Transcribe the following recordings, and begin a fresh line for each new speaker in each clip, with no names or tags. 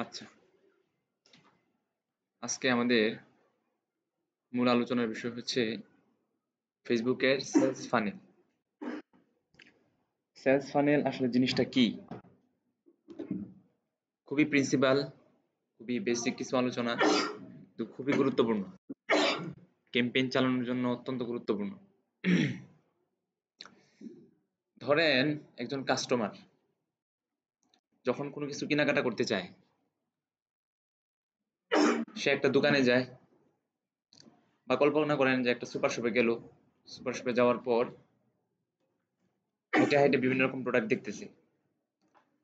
আচ্ছা, আজকে আমাদের মূল আলোচনার বিষয় হচ্ছে ফেসবুকের সেলস ফানেল। সেলস ফানেল আসলে জিনিসটা কি? খুবই প্রিন্সিপাল, খুবই বেসিক কিছু আলোচনা, কিন্তু খুবই গুরুত্বপূর্ণ। ক্যাম্পেইন চালানোর জন্য অত্যন্ত গুরুত্বপূর্ণ। ধরেন একজন কাস্টমার যখন কোনো কিছু কেনাকাটা করতে চায়, সে একটা দোকানে যায় বা কল্পনা করেন যে একটা সুপার শপে গেল। সুপার শপে যাওয়ার পর হেঁটে হেঁটে বিভিন্ন রকম প্রোডাক্ট দেখতেছে।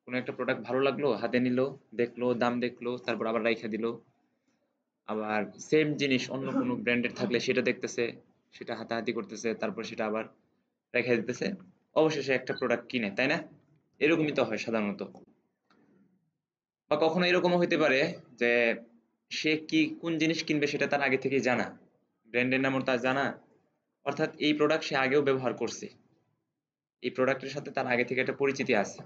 কোনো একটা প্রোডাক্ট ভালো লাগলো, হাতে নিল, দেখলো, দাম দেখলো, তারপর আবার রাইখা দিল। আবার সেম জিনিস অন্য কোনো ব্র্যান্ডের থাকলে সেটা দেখতেছে, সেটা হাতাহাতি করতেছে, তারপর সেটা আবার রেখে দিতেছে। অবশেষে একটা প্রোডাক্ট কিনে, তাই না? এরকমই তো হয় সাধারণত। বা কখনো এরকমও হইতে পারে যে সে কি কোন জিনিস কিনবে সেটা তার আগে থেকেই জানা, ব্র্যান্ডের নামও তার জানা, অর্থাৎ এই প্রোডাক্ট সে আগেও ব্যবহার করছে, এই প্রোডাক্টের সাথে তার আগে থেকে একটা পরিচিতি আছে।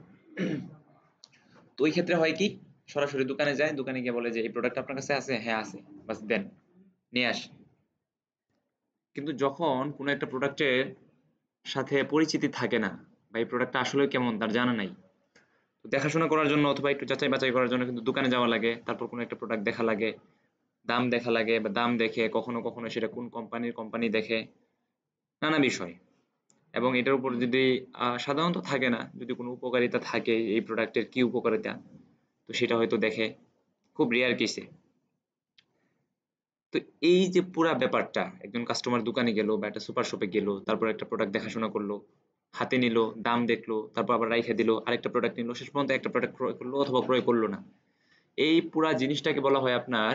তো ওই ক্ষেত্রে হয় কি, সরাসরি দোকানে যায়, দোকানে গিয়ে বলে যে এই প্রোডাক্ট আপনার কাছে আছে, হ্যাঁ আছে, বাস দেন, নিয়ে আসে। কিন্তু যখন কোনো একটা প্রোডাক্টের সাথে পরিচিতি থাকে না, বা এই প্রোডাক্টটা আসলে কেমন তার জানা নাই, তো দেখাশোনা করার জন্য অথবা একটু যাচাই বাছাই করার জন্য কিন্তু দোকানে যাওয়া লাগে, তারপর কোনো একটা প্রোডাক্ট দেখা লাগে, দাম দেখা লাগে, বা দাম দেখে কখনো কখনো সেটা কোন কোম্পানি দেখে, নানা বিষয়। এবং এটার উপর যদি সাধারণত থাকে না, যদি কোনো উপকারিতা থাকে, এই প্রোডাক্টের কি উপকারিতা, তো সেটা হয়তো দেখে, খুব রেয়ার কেসে। তো এই যে পুরা ব্যাপারটা, একজন কাস্টমার দোকানে গেল বা একটা সুপার শপে গেল, তারপর একটা প্রোডাক্ট দেখাশোনা করলো, হাতে নিল, দাম দেখলো, তারপর আবার রাইখা দিল, আরেকটা প্রোডাক্ট নিল, শেষ পর্যন্ত একটা প্রোডাক্ট ক্রয় করলো অথবা ক্রয় করলো না। এই পুরা জিনিসটাকে বলা হয় আপনার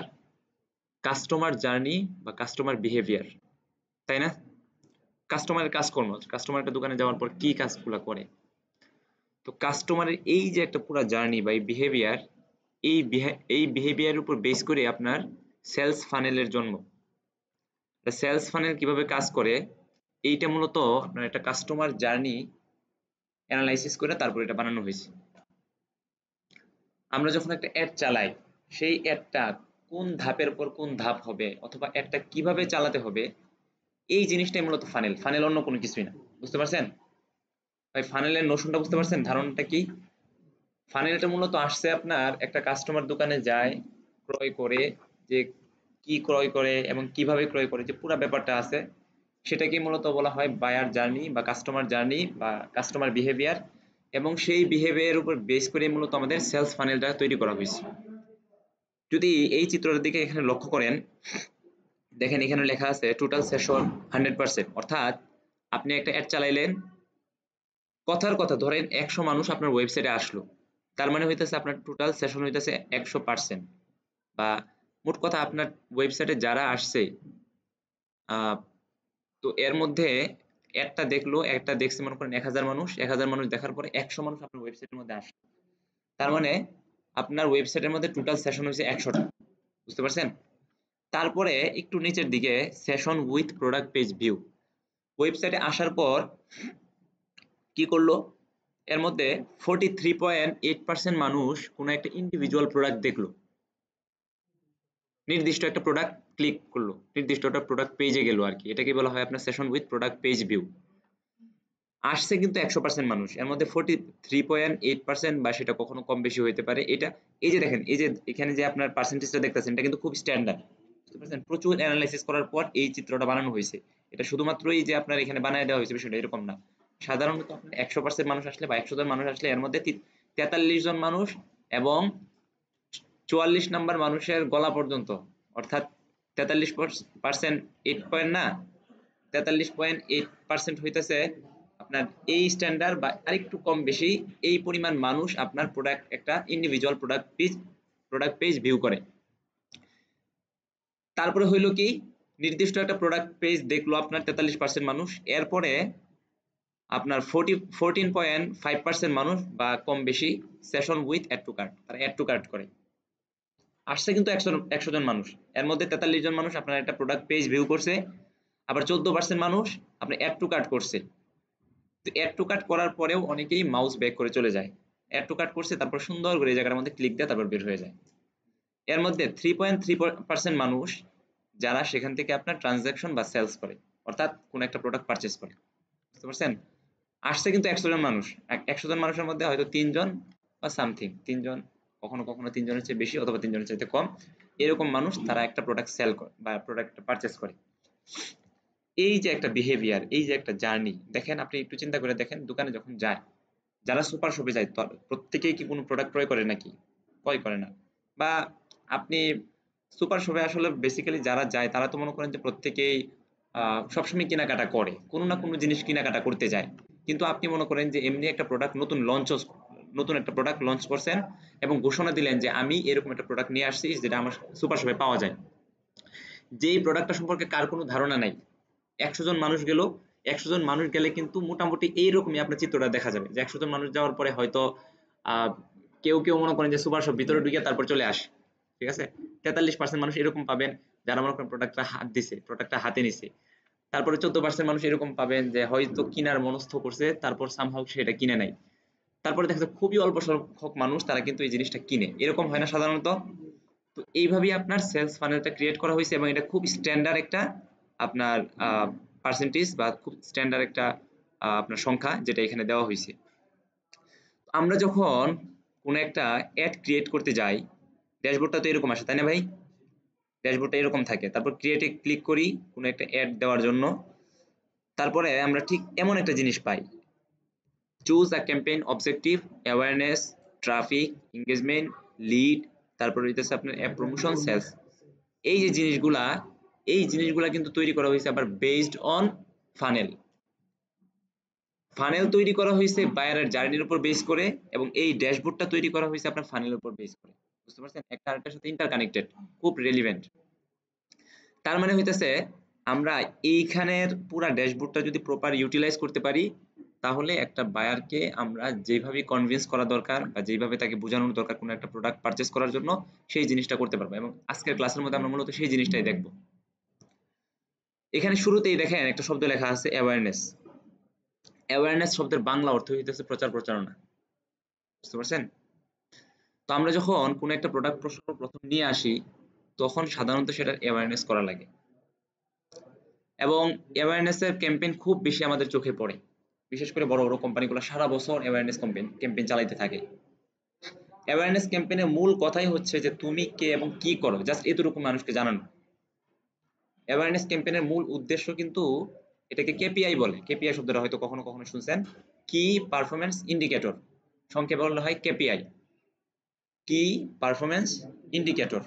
কাস্টমার জার্নি বা কাস্টমার বিহেভিয়ার, তাই না? কাস্টমারের কাজকর্ম, কাস্টমার একটা দোকানে যাওয়ার পর কি কাজগুলো করে। তো কাস্টমারের এই যে একটা পুরা জার্নি বা এই বিহেভিয়ার, এই বিহেভিয়ারের উপর বেস করে আপনার সেলস ফানেলের জন্ম। সেলস ফানেল কিভাবে কাজ করে, এইটা মূলত আপনার একটা কাস্টমার জার্নি অ্যানালাইসিস করে তারপর এটা বানানো হয়েছে। আমরা যখন একটা অ্যাড চালাই, সেই অ্যাডটা কোন ধাপের পর কোন ধাপ হবে অথবা অ্যাডটা কিভাবে চালাতে হবে, এই জিনিসটাই মূলত ফানেল। ফানেল অন্য কোনো কিছুই না, বুঝতে পারছেন ভাই? ফানেলের নোশনটা বুঝতে পারছেন, ধারণাটা কি? ফানেলটা মূলত আসছে আপনার একটা কাস্টমার দোকানে যায়, ক্রয় করে, যে কি ক্রয় করে এবং কিভাবে ক্রয় করে, যে পুরো ব্যাপারটা আছে, সেটাকে মূলত বলা হয় বায়ার জার্নি বা কাস্টমার জার্নি বা কাস্টমার বিহেভিয়ার। এবং সেই বিহেভিয়ারের উপর বেস করে মূলত আমাদের সেলস ফানেলটা তৈরি করা হয়েছে। যদি এই চিত্রটার দিকে এখানে লক্ষ্য করেন, দেখেন এখানে লেখা আছে টোটাল সেশন 100%। অর্থাৎ আপনি একটা অ্যাড চালাইলেন, কথার কথা ধরেন 100 মানুষ আপনার ওয়েবসাইটে আসলো, তার মানে হইতেছে আপনার টোটাল সেশন হইতেছে 100%। বা মোট কথা আপনার ওয়েবসাইটে যারা আসছে, তো এর মধ্যে একটা দেখলো, একটা দেখছে মনে করেন 1000 মানুষ, 1000 মানুষ দেখার পরে 100 মানুষ আপনার ওয়েবসাইটের মধ্যে আসলো, তার মানে আপনার ওয়েবসাইটের মধ্যে টোটাল সেশন হয়েছে 100টা, বুঝতে পারছেন? তারপরে একটু নিচের দিকে session with product page view, ওয়েবসাইটে আসার পর কি করলো, এর মধ্যে 43.8% মানুষ কোনো একটা ইন্ডিভিজুয়াল প্রোডাক্ট দেখলো, নির্দিষ্ট একটা প্রোডাক্ট ক্লিক করলো, নির্দিষ্ট একটা প্রোডাক্ট পেজে গেল আর কি। এটাকে বলা হয় আপনার session with product page view. আসছে কিন্তু 100% মানুষ, এর মধ্যে 43.8% বা সেটা কখনো কম বেশি হইতে পারে। এটা এই যে দেখেন, এই যে এখানে যে আপনার পার্সেন্টেজটা দেখতেছেন, এটা কিন্তু খুব স্ট্যান্ডার্ড, বুঝতে পারছেন? প্রচুর অ্যানালাইসিস করার পর এই চিত্রটা বানানো হয়েছে। এটা শুধুমাত্রই যে আপনার এখানে বানায় দেওয়া হয়েছে বিষয়টা এরকম না। সাধারণত আপনার 100% মানুষ আসলে বা 100 জন মানুষ আসলে এর মধ্যে 43 জন মানুষ এবং 44 নাম্বার মানুষের গলা পর্যন্ত, অর্থাৎ 43%, 8 পয়েন্ট না, 43.8% হইতেছে আপনার এই স্ট্যান্ডার্ড বা আরেকটু কম বেশি, এই পরিমাণ মানুষ আপনার প্রোডাক্ট একটা ইন্ডিভিজুয়াল প্রোডাক্ট পেজ ভিউ করে। তারপরে হইলো কি, নির্দিষ্ট একটা প্রোডাক্ট পেজ দেখলো আপনার 43% মানুষ, এরপরে আপনার 14.5% মানুষ বা কম বেশি session with add to cart, তারা অ্যাড টু কার্ট করে। আসছে কিন্তু 100 জন মানুষ, এর মধ্যে 43 জন মানুষ আপনার একটা প্রোডাক্ট পেজ ভিউ করছে, আবার 14% মানুষ আপনার অ্যাড টু কার্ট করছে। তো অ্যাড টু কার্ট করার পরেও অনেকেই মাউস ব্যাক করে চলে যায়, অ্যাড টু কার্ট করছে তারপর সুন্দর করে এই জায়গার মধ্যে ক্লিক দিয়ে তারপর বের হয়ে যায়। এর মধ্যে 3.3% মানুষ যারা সেখান থেকে আপনার ট্রানজাকশন বা সেলস করে, অর্থাৎ কোন একটা প্রোডাক্ট পারচেজ করে। বুঝতে পারছেন? আসছে কিন্তু 100 জন মানুষ। 100 জন মানুষের মধ্যে হয়তো 3 জন বা সামথিং 3 জন, কখনো কখনো 3 জনের চেয়ে বেশি অথবা 3 জনের চাইতে কম, এরকম মানুষ তারা একটা প্রোডাক্ট সেল করে বা প্রোডাক্ট পারচেজ করে। এই যে একটা বিহেভিয়ার, এই যে একটা জার্নি, দেখেন আপনি একটু চিন্তা করে দেখেন, দোকানে যখন যায়, যারা সুপার শপে যায় প্রত্যেকেই কি কোনো প্রোডাক্ট ক্রয় করে নাকি? ক্রয় করে না। বা আপনি সুপার শপে আসলে বেসিক্যালি যারা যায় তারা তো মনে করেন যে প্রত্যেকেই সবসময় কেনাকাটা করে, কোনো না কোনো জিনিস কেনাকাটা করতে যায়। কিন্তু আপনি মনে করেন যে এমনি একটা প্রোডাক্ট নতুন একটা প্রোডাক্ট লঞ্চ করছেন এবং ঘোষণা দিলেন যে আমি এরকম একটা প্রোডাক্ট নিয়ে আসছি যেটা আমার সুপার শপে পাওয়া যায়। যেই প্রোডাক্টটা সম্পর্কে কার কোনো ধারণা নাই, 100 জন মানুষ গেল, 100 জন মানুষ গেলে কিন্তু মোটামুটি এইরকমই আপনার চিত্রটা দেখা যাবে যে 100 জন মানুষ যাওয়ার পরে হয়তো আহ, কেউ কেউ মনে করেন যে সুপার শপ ভিতরে ঢুকে তারপর চলে আসে, ঠিক আছে। 43% মানুষ এরকম পাবেন যারা মনে করেন প্রোডাক্টটা হাতে নিছে। তারপরে 14% মানুষ এরকম পাবেন যে হয়তো কিনার মনস্থ করছে, তারপর সামহাউ সেটা কিনে নাই। তারপরে দেখা যায় খুবই অল্প সংখ্যক মানুষ তারা কিন্তু এই জিনিসটা কিনে, এরকম হয় না সাধারণত? তো এইভাবেই আপনার সেলস ফানেলটা ক্রিয়েট করা হয়েছে এবং এটা খুব স্ট্যান্ডার্ড একটা আপনার পার্সেন্টেজ বা খুব স্ট্যান্ডার্ড একটা আপনার সংখ্যা যেটা এখানে দেওয়া হয়েছে। আমরা যখন কোনো একটা অ্যাড ক্রিয়েট করতে যাই, ড্যাশবোর্ডটা তো এরকম আসে তাই না ভাই? ড্যাশবোর্ডটা এরকম থাকে, তারপর ক্রিয়েটে ক্লিক করি কোনো একটা অ্যাড দেওয়ার জন্য। তারপরে আমরা ঠিক এমন একটা জিনিস পাই, choose a campaign objective, awareness, traffic, engagement, lead, তারপরে হইতেছে আপনার অ্যাপ প্রমোশন, সেলস। এই যে জিনিসগুলা, এই জিনিসগুলা কিন্তু তৈরি করা হয়েছে আবার বেসড অন ফানেল। ফানেল তৈরি করা হয়েছে বায়ারের জার্নির উপর বেস করে, এবং এই ড্যাশবোর্ডটা তৈরি করা হয়েছে আপনার ফানেলের উপর বেস করে। বুঝতে পারছেন? একটা আরেকটার সাথে ইন্টারকানেক্টেড, খুব রেলিভেন্ট। তার মানে হইতেছে আমরা এইখানের পুরা ড্যাশবোর্ডটা যদি প্রপার ইউটিলাইজ করতে পারি, তাহলে একটা বায়ারকে আমরা যেভাবে কনভিন্স করা দরকার বা যেভাবে তাকে বোঝানোর দরকার কোনো একটা প্রোডাক্ট পারচেজ করার জন্য, সেই জিনিসটা করতে পারবো। এবং আজকের ক্লাসের মধ্যে আমরা মূলত সেই জিনিসটাই দেখবো। এখানে শুরুতেই দেখেন একটা শব্দ লেখা আছে অ্যাওয়ারনেস। অ্যাওয়ারনেস শব্দের বাংলা অর্থ হইতেছে প্রচার প্রচারণা। বুঝতে পারছেন? তো আমরা যখন কোনো একটা প্রোডাক্ট প্রথম নিয়ে আসি, তখন সাধারণত সেটার অ্যাওয়ারনেস করা লাগে, এবং অ্যাওয়ারনেসের ক্যাম্পেইন খুব বেশি আমাদের চোখে পড়ে। বিশেষ করে বড় বড় কোম্পানিগুলো সারা বছর অ্যাওয়ারনেস ক্যাম্পেইন চালাইতে থাকে। অ্যাওয়ারনেস ক্যাম্পেইনের মূল কথাই হচ্ছে যে তুমি কে এবং কি করো, জাস্ট এতটুকু মানুষকে জানানো। অ্যাওয়ারনেস ক্যাম্পেইনের মূল উদ্দেশ্য কিন্তু, এটাকে কেপিআই বলে। কেপিআই শব্দটা হয়তো কখনো কখনো শুনছেন, কি পারফরম্যান্স ইন্ডিকেটর, সংক্ষেপে বলা হয় কেপিআই, কি পারফরম্যান্স ইন্ডিকেটর।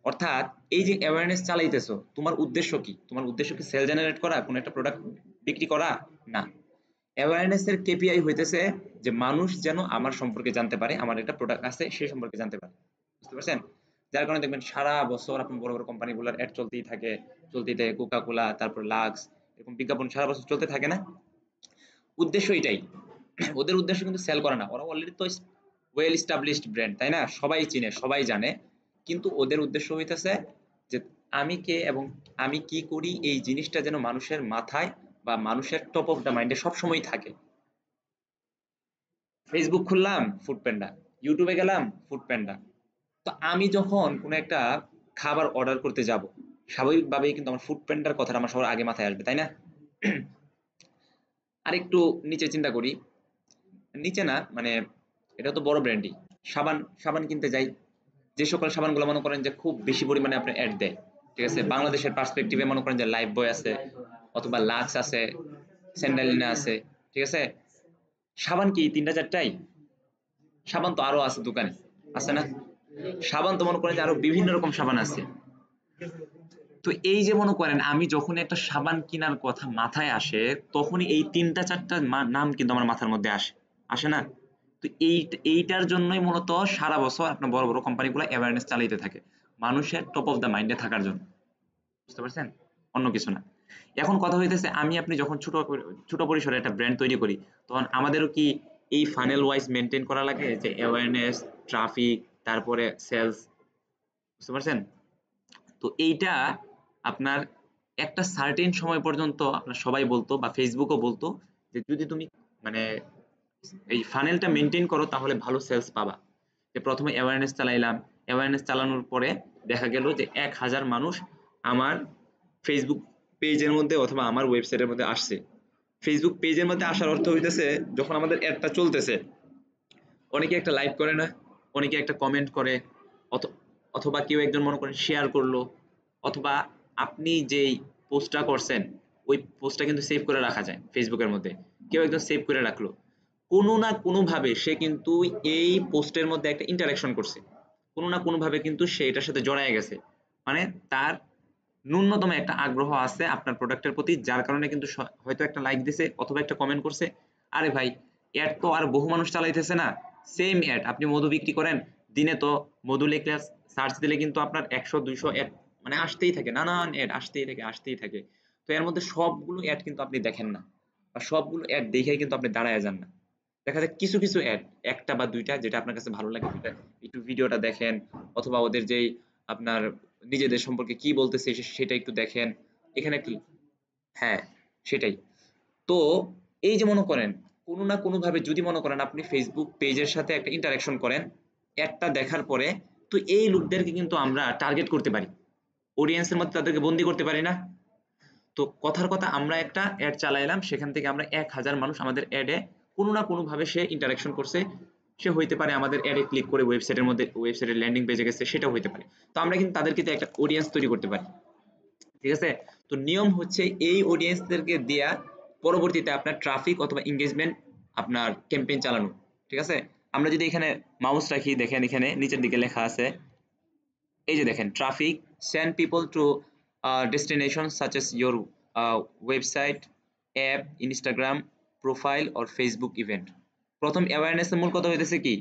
অর্থাৎ এই যে অ্যাওয়ারনেস চালাইতেছো, তোমার উদ্দেশ্য কি? তোমার উদ্দেশ্য কি সেল জেনারেট করা, কোনো একটা প্রোডাক্ট বিক্রি করা? না। অ্যাওয়ারনেস এর কেপিআই হইতেছে যে মানুষ যেন আমার সম্পর্কে জানতে পারে, আমার একটা প্রোডাক্ট আছে সে সম্পর্কে জানতে পারে। বুঝতে পারছেন? যার কারণে দেখবেন সারা বছর আপনি বড় বড় কোম্পানিগুলোর অ্যাড চলতেই থাকে কোকা কোলা, তারপর লাক্স, এরকম বিজ্ঞাপন সারা বছর চলতে থাকে না? উদ্দেশ্য এটাই। ওদের উদ্দেশ্য কিন্তু সেল করা না, ওরা অলরেডি তো ওয়েল এস্টাবলিশড ব্র্যান্ড, তাই না? সবাই চিনে, সবাই জানে। কিন্তু ওদের উদ্দেশ্য হইতেছে যে আমি কে এবং আমি কি করি, এই জিনিসটা যেন মানুষের মাথায় বা মানুষের টপ অফ দ্য মাইন্ডে সবসময় থাকে। ফেসবুক খুললাম, ফুড প্যান্ডা, ইউটিউবে গেলাম, ফুড প্যান্ডা। তো আমি যখন কোনো একটা খাবার অর্ডার করতে যাব, স্বাভাবিকভাবেই কিন্তু আমার ফুড প্যান্ডার কথাটা আমার সবার আগে মাথায় আসবে, তাই না? আর একটু নিচে চিন্তা করি, নিচে না মানে এটা তো বড় ব্র্যান্ডই। সাবান সাবান কিনতে যাই, যে সকল সাবানগুলো মনে করেন যে খুব বেশি পরিমাণে আপনার অ্যাড দেয়, ঠিক আছে, বাংলাদেশের পার্সপেক্টিভে মনে করেন যে লাইফ বয় আছে, অথবা লাক্স আছে, স্যান্ডালিনা আছে, ঠিক আছে। সাবান কি তিনটা চারটাই? সাবান তো আরো আছে দোকানে, আছে না? সাবান তো মনে করেন যে আরো বিভিন্ন রকম সাবান আছে। তো এই যে মনে করেন আমি যখন একটা সাবান কেনার কথা মাথায় আসে, তখনই এই তিনটা চারটা নাম কিন্তু আমার মাথার মধ্যে আসে, আসে না? তো এইটার জন্যই মূলত সারা বছর আপনার বড় বড় কোম্পানিগুলো অ্যাওয়ারনেস চালাইতে থাকে, মানুষের টপ অফ দ্য মাইন্ডে থাকার জন্য। বুঝতে পারছেন? অন্য কিছু না। এখন কথা হইতেছে আমি আপনি যখন ছোট পরিসরে একটা ব্র্যান্ড তৈরি করি, তখন আমাদেরও কি এই ফানেল ওয়াইজ মেনটেন করা লাগে যে অ্যাওয়ারনেস, ট্রাফিক, তারপরে সেলস? বুঝতে পারছেন? তো এইটা আপনার একটা সার্টেন সময় পর্যন্ত আপনার সবাই বলতো বা ফেসবুকও বলতো যে যদি তুমি মানে এই ফানেলটা মেনটেন করো তাহলে ভালো সেলস পাবা। যে প্রথমে অ্যাওয়ারনেস চালাইলাম, অ্যাওয়ারনেস চালানোর পরে দেখা গেল যে 1000 মানুষ আমার ফেসবুক পেজের মধ্যে অথবা আমার ওয়েবসাইটের মধ্যে আসছে। ফেসবুক পেজের মধ্যে আসার অর্থ হইতেছে যখন আমাদের অ্যাডটা চলতেছে অনেকে একটা লাইক করে না, অনেকে একটা কমেন্ট করে, অথবা কেউ একজন মনে করেন শেয়ার করলো, অথবা আপনি যেই পোস্টটা করছেন ওই পোস্টটা কিন্তু সেভ করে রাখা যায় ফেসবুকের মধ্যে, কেউ একজন সেভ করে রাখলো, কোনো না কোনো ভাবে সে কিন্তু এই পোস্টের মধ্যে একটা ইন্টারাকশন করছে, কোনো না কোনো ভাবে কিন্তু সে এটার সাথে জড়ায় গেছে, মানে তার ন্যূনতম একটা আগ্রহ আছে আপনার প্রোডাক্টের প্রতি, যার কারণে কিন্তু হয়তো একটা লাইক দিছে অথবা একটা কমেন্ট করছে। আরে ভাই, অ্যাড তো আর বহু মানুষ চালাইতেছে না, সেম অ্যাড আপনি মধু বিক্রি করেন, দিনে তো মধু লিখলে সার্চ দিলে কিন্তু আপনার 100-200 অ্যাড মানে আসতেই থাকে, নানান অ্যাড আসতেই থাকে। তো এর মধ্যে সবগুলো অ্যাড কিন্তু আপনি দেখেন না, বা সবগুলো অ্যাড দেখেই কিন্তু আপনি দাঁড়ায় যান না। দেখা যায় কিছু কিছু অ্যাড, একটা বা দুইটা যেটা আপনার কাছে ভালো লাগে সেটা একটু ভিডিওটা দেখেন, অথবা ওদের যেই আপনার নিজেদের সম্পর্কে কি বলতেছে সেটা একটু দেখেন, এখানে কি, হ্যাঁ সেটাই। তো এই যে মনে করেন কোনো না কোনো ভাবে যদি মনে করেন আপনি ফেসবুক পেজের সাথে একটা ইন্টারাকশন করেন অ্যাডটা দেখার পরে, তো এই লোকদেরকে কিন্তু আমরা টার্গেট করতে পারি, অডিয়েন্সের মধ্যে তাদেরকে বন্দি করতে পারি না। তো কথার কথা আমরা একটা অ্যাড চালাইলাম, সেখান থেকে আমরা 1000 মানুষ আমাদের অ্যাডে কোনো না কোনো ভাবে সে ইন্টারাকশন করছে, সে হইতে পারে আমাদের অ্যাডে ক্লিক করে ওয়েবসাইটের মধ্যে ওয়েবসাইটের ল্যান্ডিং পেজে গেছে, সেটাও হইতে পারে। তো আমরা কিন্তু তাদেরকে একটা অডিয়েন্স তৈরি করতে পারি, ঠিক আছে। তো নিয়ম হচ্ছে এই অডিয়েন্সদেরকে দেয়া পরবর্তীতে আপনার ট্রাফিক অথবা এঙ্গেজমেন্ট আপনার ক্যাম্পেইন চালানো, ঠিক আছে। আমরা যদি এখানে মাউস রাখি, দেখেন এখানে নিচের দিকে লেখা আছে, এই যে দেখেন traffic send people to destination such as your website, app, Instagram profile or Facebook event. প্রথম অ্যাওয়ারনেসের মূল কথা হইতেছে কি,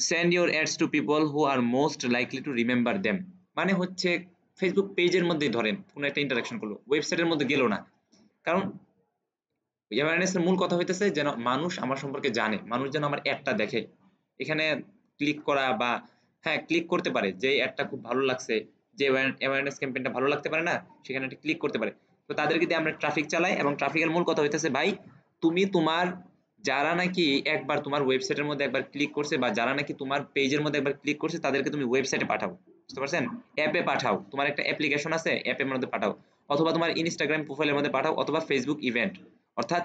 send your ads to people who are most likely to remember them. মানে হচ্ছে ফেসবুক পেজের মধ্যেই ধরেন কোনো একটা ইন্টারাকশন করলো, ওয়েবসাইটের মধ্যে গেল না, কারণ অ্যাওয়ারনেসের মূল কথা হইতেছে যেন মানুষ আমার সম্পর্কে জানে, মানুষ যেন আমার অ্যাডটা দেখে। এখানে ক্লিক করা বা হ্যাঁ ক্লিক করতে পারে, যে অ্যাডটা খুব ভালো লাগছে, যে অ্যাওয়ারনেস ক্যাম্পেইনটা ভালো লাগতে পারে না, সেখানে একটা ক্লিক করতে পারে। তো তাদেরকে দিয়ে আমরা ট্রাফিক চালাই, এবং ট্রাফিকের মূল কথা হইতেছে ভাই তুমি তোমার যারা নাকি একবার তোমার ওয়েবসাইটের মধ্যে একবার ক্লিক করছে, বা যারা নাকি তোমার পেজের মধ্যে একবার ক্লিক করছে, তাদেরকে তুমি ওয়েবসাইটে পাঠাও, বুঝতে পারছেন, অ্যাপে পাঠাও, তোমার একটা অ্যাপ্লিকেশন আছে অ্যাপের মধ্যে পাঠাও, অথবা তোমার ইনস্টাগ্রাম প্রোফাইলের মধ্যে পাঠাও, অথবা ফেসবুক ইভেন্ট, অর্থাৎ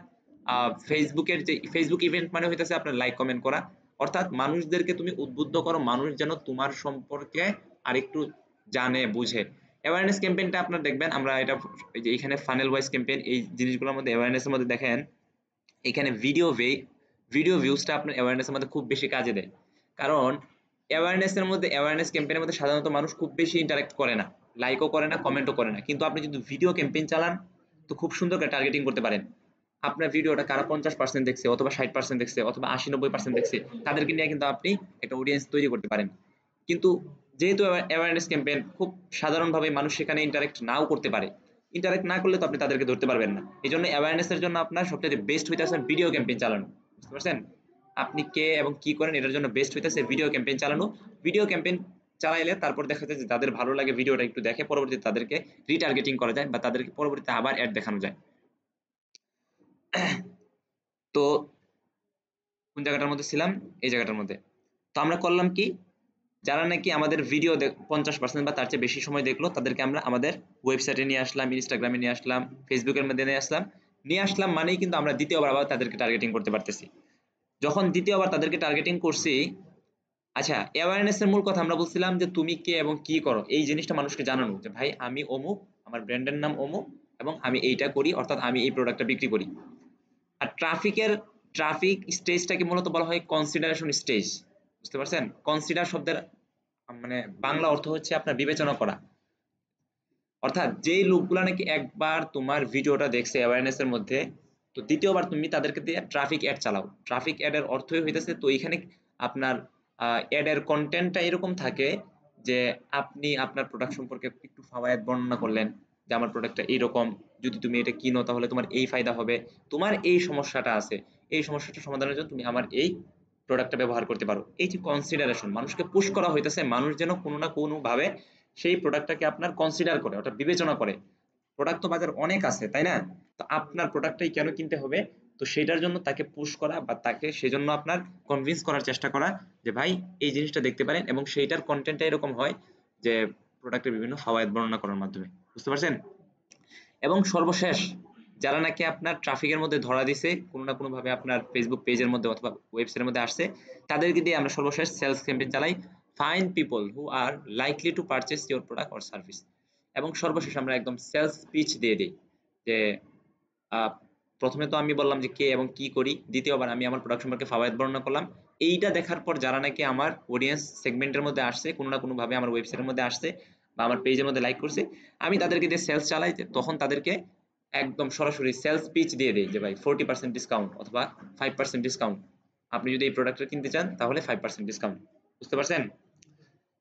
ফেসবুকের যে ফেসবুক ইভেন্ট মানে হইতেছে আপনার লাইক কমেন্ট করা, অর্থাৎ মানুষদেরকে তুমি উদ্বুদ্ধ করো, মানুষ যেন তোমার সম্পর্কে আরেকটু জানে বুঝে। অ্যাওয়ারনেস ক্যাম্পেইনটা আপনার দেখবেন আমরা এটা, এই যে এখানে ফানেল ওয়াইজ ক্যাম্পেইন, এই জিনিসগুলোর মধ্যে অ্যাওয়ারনেসের মধ্যে দেখেন এখানে ভিডিও ভিউজটা আপনার অ্যাওয়ারনেসের মধ্যে খুব বেশি কাজে দেয়, কারণ অ্যাওয়ারনেস ক্যাম্পেইনের মধ্যে সাধারণত মানুষ খুব বেশি ইন্টারঅ্যাক্ট করে না, লাইকও করে না, কমেন্টও করে না, কিন্তু আপনি যদি ভিডিও ক্যাম্পেইন চালান তো খুব সুন্দর করে টার্গেটিং করতে পারেন। আপনার ভিডিওটা কারা 50% দেখছে, অথবা 60% দেখছে, অথবা 80-90% দেখছে, তাদেরকে নিয়ে কিন্তু আপনি একটা অডিয়েন্স তৈরি করতে পারেন। কিন্তু যেহেতু অ্যাওয়ারনেস ক্যাম্পেইন খুব সাধারণভাবে মানুষ সেখানে ইন্টারঅ্যাক্ট নাও করতে পারে, ইন্টারঅ্যাক্ট না করলে তো আপনি তাদেরকে ধরতে পারবেন না। এই জন্য অ্যাওয়ারনেসের জন্য আপনার সবচেয়ে বেস্ট হইতেছে ভিডিও ক্যাম্পেইন চালানো, বুঝতে পারছেন, আপনি কে এবং কি করেন এটার জন্য বেস্ট হইতেছে ভিডিও ক্যাম্পেইন চালানো। ভিডিও ক্যাম্পেইন চালাইলে তারপর দেখা যায় যে তাদের ভালো লাগে, ভিডিওটা একটু দেখে, পরবর্তীতে তাদেরকে রিটার্গেটিং করা যায়, বা তাদেরকে পরবর্তীতে আবার অ্যাড দেখানো যায়। তো কোন জায়গাটার মধ্যে ছিলাম, এই জায়গাটার মধ্যে। তো আমরা করলাম কি, যারা নাকি আমাদের ভিডিও 50% বা তার চেয়ে বেশি সময় দেখলো, তাদেরকে আমরা আমাদের ওয়েবসাইটে নিয়ে আসলাম, ইনস্টাগ্রামে নিয়ে আসলাম, ফেসবুকের মধ্যে নিয়ে আসলাম মানেই কিন্তু আমরা দ্বিতীয়বার আবার তাদেরকে টার্গেটিং করতে পারতেছি। যখন দ্বিতীয়বার তাদেরকে টার্গেটিং করছি, আচ্ছা অ্যাওয়ারনেস এর মূল কথা আমরা বলছিলাম যে তুমি কে এবং কি করো, এই জিনিসটা মানুষকে জানানো, যে ভাই আমি অমুক, আমার ব্র্যান্ডের নাম অমুক, এবং আমি এইটা করি, অর্থাৎ আমি এই প্রোডাক্টটা বিক্রি করি। আর ট্রাফিক স্টেজটাকে মূলত বলা হয় কনসিডারেশন স্টেজ, বুঝতে পারছেন। কনসিডার শব্দের মানে বাংলা অর্থ হচ্ছে আপনার বিবেচনা করা, অর্থাৎ যেই লোকগুলা নাকি একবার তোমার ভিডিওটা দেখছে অ্যাওয়ারনেস এর মধ্যে, তো দ্বিতীয়বার তুমি তাদেরকে দিয়ে ট্রাফিক অ্যাড চালাও। ট্রাফিক অ্যাড এর অর্থই হইতেছে, তো এখানে আপনার অ্যাড এর কন্টেন্টটা এরকম থাকে যে আপনি আপনার প্রোডাক্ট সম্পর্কে একটু ফাওয়ায়েদ বর্ণনা করলেন, যে আমার প্রোডাক্টটা এইরকম, যদি তুমি এটা কিনো তাহলে তোমার এই ফায়দা হবে, তোমার এই সমস্যাটা আছে, এই সমস্যাটা সমাধানের জন্য তুমি আমার এই প্রোডাক্টটা ব্যবহার করতে পারো। এই যে কনসিডারেশন, মানুষকে পুশ করা হইতেছে, মানুষ যেন কোনো না কোনো ভাবে সেই প্রোডাক্টটাকে আপনার কনসিডার করে, ওটা বিবেচনা করে। প্রোডাক্ট তো বাজার অনেক আছে, তাই না? তো আপনার প্রোডাক্টটাই কেন কিনতে হবে, তো সেটার জন্য তাকে পুশ করা বা তাকে সেজন্য আপনার কনভিন্স করার চেষ্টা করা যে ভাই এই জিনিসটা দেখতে পারেন, এবং সেইটার কন্টেন্টটা এরকম হয় যে প্রোডাক্টের বিভিন্ন ফাওয়ায়েদ বর্ণনা করার মাধ্যমে। বুঝতে পারছেন? এবং সর্বশেষ, যারা নাকি আপনার ট্রাফিকের মধ্যে ধরা দিছে কোনো না কোনো ভাবে আপনার ফেসবুক পেজের মধ্যে অথবা ওয়েবসাইটের মধ্যে আসছে, তাদেরকে দিয়ে আমরা সর্বশেষ সেলস ক্যাম্পেইন চালাই, find people who are likely to purchase your product or service. এবং সর্বশেষ আমরা একদম সেলস পিচ দিয়ে দিই যে আহ, প্রথমে তো আমি বললাম যে কে এবং কি করি, দ্বিতীয়বার আমি আমার প্রোডাক্ট সম্পর্কে ফাওয়ায়েদ বর্ণনা করলাম। এইটা দেখার পর যারা নাকি আমার অডিয়েন্স সেগমেন্টের মধ্যে আসছে, কোনো না কোনো ভাবে আমার ওয়েবসাইটের মধ্যে আসছে বা আমার পেজের মধ্যে লাইক করছে, আমি তাদেরকে দিয়ে সেলস চালাই। তখন তাদেরকে একদম সরাসরি সেলস পিচ দিয়ে দেই যে ভাই 40% ডিসকাউন্ট অথবা 5% ডিসকাউন্ট, আপনি যদি এই প্রোডাক্টটা কিনতে চান তাহলে 5% ডিসকাউন্ট। বুঝতে পারছেন?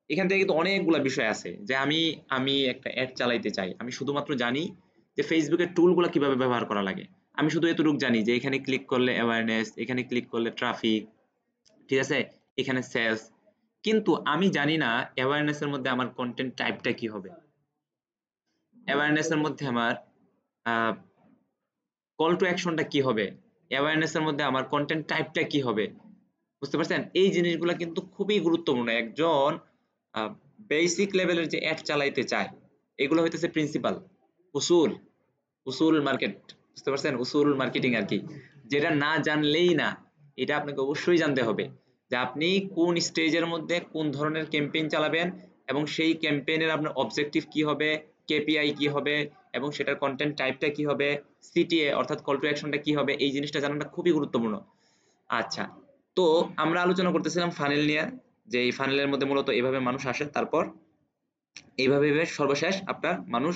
এখান থেকে কিন্তু অনেকগুলা বিষয় আছে যে আমি আমি একটা অ্যাড চালাইতে চাই, আমি শুধুমাত্র জানি যে ফেসবুকের টুলগুলো কিভাবে ব্যবহার করা লাগে। আমি শুধু এতটুকু জানি যে এখানে ক্লিক করলে অ্যাওয়ারনেস, এখানে ক্লিক করলে ট্রাফিক, ঠিক আছে, এখানে সেলস। কিন্তু আমি জানি না অ্যাওয়ারনেসের মধ্যে আমার কন্টেন্ট টাইপটা কি হবে, অ্যাওয়ারনেসের মধ্যে আমার কল টু অ্যাকশনটা কি হবে, অ্যাওয়ারনেসের মধ্যে আমার কন্টেন্ট টাইপটা কি হবে। বুঝতে পারছেন? এই জিনিসগুলো কিন্তু খুবই গুরুত্বপূর্ণ একজন বেসিক লেভেলের যে অ্যাড চালাইতে চায়। এগুলো হইতেছে প্রিন্সিপাল, উসুল, উসুল মার্কেট। বুঝতে পারছেন? উসুল মার্কেটিং আর কি, যেটা না জানলেই না। এটা আপনাকে অবশ্যই জানতে হবে যে আপনি কোন স্টেজের মধ্যে কোন ধরনের ক্যাম্পেইন চালাবেন, এবং সেই ক্যাম্পেইনের আপনার অবজেক্টিভ কি হবে, কেপিআই কি হবে, এবং সেটার কন্টেন্ট টাইপটা কি হবে, সিটিএ অর্থাৎ কল টু অ্যাকশনটা কি হবে। এই জিনিসটা জানাটা খুবই গুরুত্বপূর্ণ। আচ্ছা, তো আমরা আলোচনা করতেছিলাম ফানেল নিয়ে, যে এই ফানেলের মধ্যে মূলত এইভাবে মানুষ আসে, তারপর এইভাবে সর্বশেষ আপনার মানুষ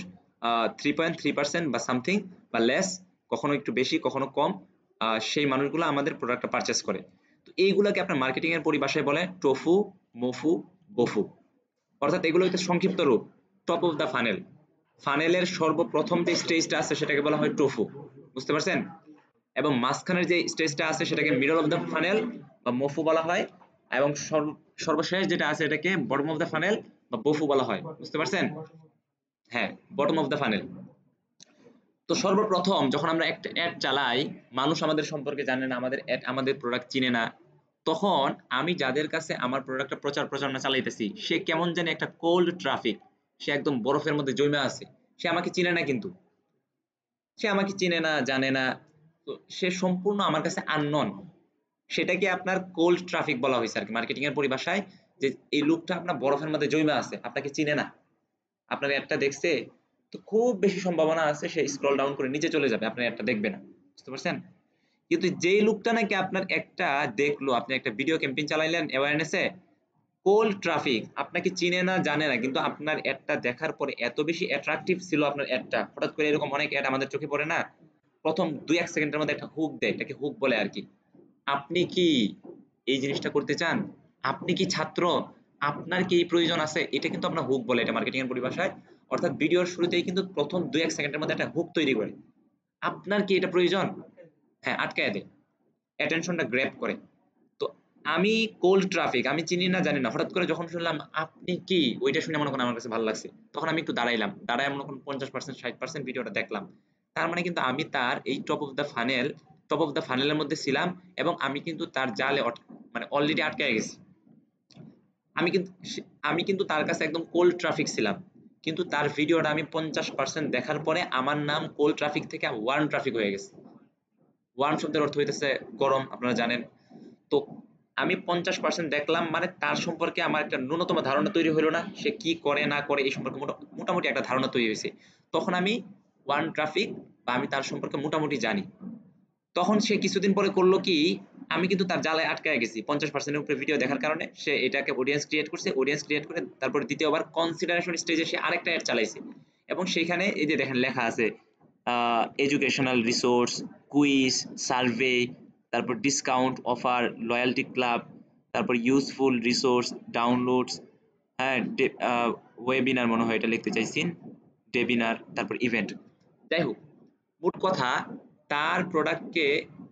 3.3% বা সামথিং বা লেস, কখনো একটু বেশি কখনো কম, সেই মানুষগুলো আমাদের প্রোডাক্টটা পারচেস করে। তো এইগুলাকে আপনার মার্কেটিং এর পরিভাষায় বলে টোফু, মোফু, বফু। অর্থাৎ এগুলো হচ্ছে সংক্ষিপ্ত রূপ, টপ অফ দ্য ফানেল। ফানেলের সর্বপ্রথম যে স্টেজটা আছে সেটাকে বলা হয় টোফু। বুঝতে পারছেন? এবং মাঝখানের যে স্টেজটা আছে সেটাকে মিডল অফ দ্য ফানেল বা মফু বলা হয়, এবং সর্বশেষ যেটা আছে এটাকে বটম অফ দ্য ফানেল বা বফু বলা হয়। বুঝতে পারছেন? হ্যাঁ, বটম অফ দ্য ফানেল। তো সর্বপ্রথম যখন আমরা একটা অ্যাড চালাই, মানুষ আমাদের সম্পর্কে জানে না, আমাদের অ্যাড আমাদের প্রোডাক্ট চিনে না, তখন আমি যাদের কাছে আমার প্রোডাক্টটা প্রচার প্রচারণা চালাইতেছি, সে কেমন জানি একটা কোল্ড ট্রাফিক, সে একদম বরফের মধ্যে জমে আছে, সে আমাকে চিনে না, কিন্তু সে আমাকে চিনে না, জানে না, তো সে সম্পূর্ণ আমার কাছে আননন। সেটাকে আপনার কোল্ড ট্রাফিক বলা হয়েছে আর কি মার্কেটিং এর পরিভাষায়, যে এই লোকটা আপনার বরফের মধ্যে জমে আছে, আপনাকে চিনে না, আপনার অ্যাডটা দেখছে, তো খুব বেশি সম্ভাবনা আছে সে স্ক্রল ডাউন করে নিচে চলে যাবে, আপনার অ্যাডটা দেখবে না। বুঝতে পারছেন? কিন্তু যেই লোকটা নাকি আপনার একটা দেখলো, আপনি একটা ভিডিও ক্যাম্পেইন চালাইলেন অ্যাওয়ারনেসে, কোল্ড ট্রাফিক, আপনাকে চিনে না জানে না, কিন্তু আপনার অ্যাডটা দেখার পরে এত বেশি অ্যাট্রাকটিভ ছিল আপনার অ্যাডটা, হঠাৎ করে এরকম অনেক অ্যাড আমাদের চোখে পড়ে না, প্রথম 2-1 সেকেন্ডের মধ্যে একটা হুক দেয়, এটাকে হুক বলে আর কি। আপনি কি এই জিনিসটা করতে চান? আপনি কি ছাত্র? আপনার কি এই প্রয়োজন আছে? এটা কিন্তু আপনার হুক বলে, এটা মার্কেটিং এর পরিভাষায়। অর্থাৎ ভিডিওর শুরুতেই কিন্তু প্রথম 2-1 সেকেন্ডের মধ্যে একটা হুক তৈরি করে। আপনার কি এটা প্রয়োজন? হ্যাঁ, আটকায় দেয়, অ্যাটেনশনটা গ্র্যাব করে। তো আমি কোল্ড ট্রাফিক, আমি চিনি না জানি না, হঠাৎ করে যখন শুনলাম আপনি কি, ওইটা শুনে মনে করেন আমার কাছে ভালো লাগছে, তখন আমি একটু দাঁড়াইলাম, দাঁড়ায় মনে করেন 50% 60% ভিডিওটা দেখলাম। তার মানে কিন্তু আমি তার এই টপ অফ দ্য ফানেলের মধ্যে ছিলাম, এবং আমি কিন্তু তার জালে মানে অলরেডি আটকায় গেছি। আমি কিন্তু তার কাছে একদম কোল্ড ট্রাফিক ছিলাম, কিন্তু তার ভিডিওটা আমি 50% দেখার পরে আমার নাম কোল্ড ট্রাফিক থেকে ওয়ার্ম ট্রাফিক হয়ে গেছে। ওয়ার্ম শব্দের অর্থ হইতেছে গরম, আপনারা জানেন। তো আমি 50% দেখলাম, মানে তার সম্পর্কে আমার একটা ন্যূনতম ধারণা তৈরি হলো না, সে কি করে না করে এই সম্পর্কে মোটামুটি একটা ধারণা তৈরি হয়েছে। তখন আমি ওয়ার্ম ট্রাফিক বা আমি তার সম্পর্কে মোটামুটি জানি। তখন সে কিছুদিন পরে করলো কি, আমি কিন্তু তার জালে আটকায় গেছি 50%-এর উপরে ভিডিও দেখার কারণে। সে এটাকে অডিয়েন্স ক্রিয়েট করছে, অডিয়েন্স ক্রিয়েট করে তারপর দ্বিতীয়বার কনসিডারেশন স্টেজে সে আরেকটা অ্যাড চালাইছে, এবং সেখানে এই যে দেখেন লেখা আছে এডুকেশনাল রিসোর্স, কুইজ, সার্ভে, তারপর ডিসকাউন্ট অফার, লয়্যালটি ক্লাব, তারপর ইউজফুল রিসোর্স, ডাউনলোডস, হ্যাঁ, ওয়েবিনার মনে হয় এটা লিখতে চাইছেন, ডেবিনার, তারপর ইভেন্ট। যাই হোক, মোট কথা, তার প্রোডাক্টকে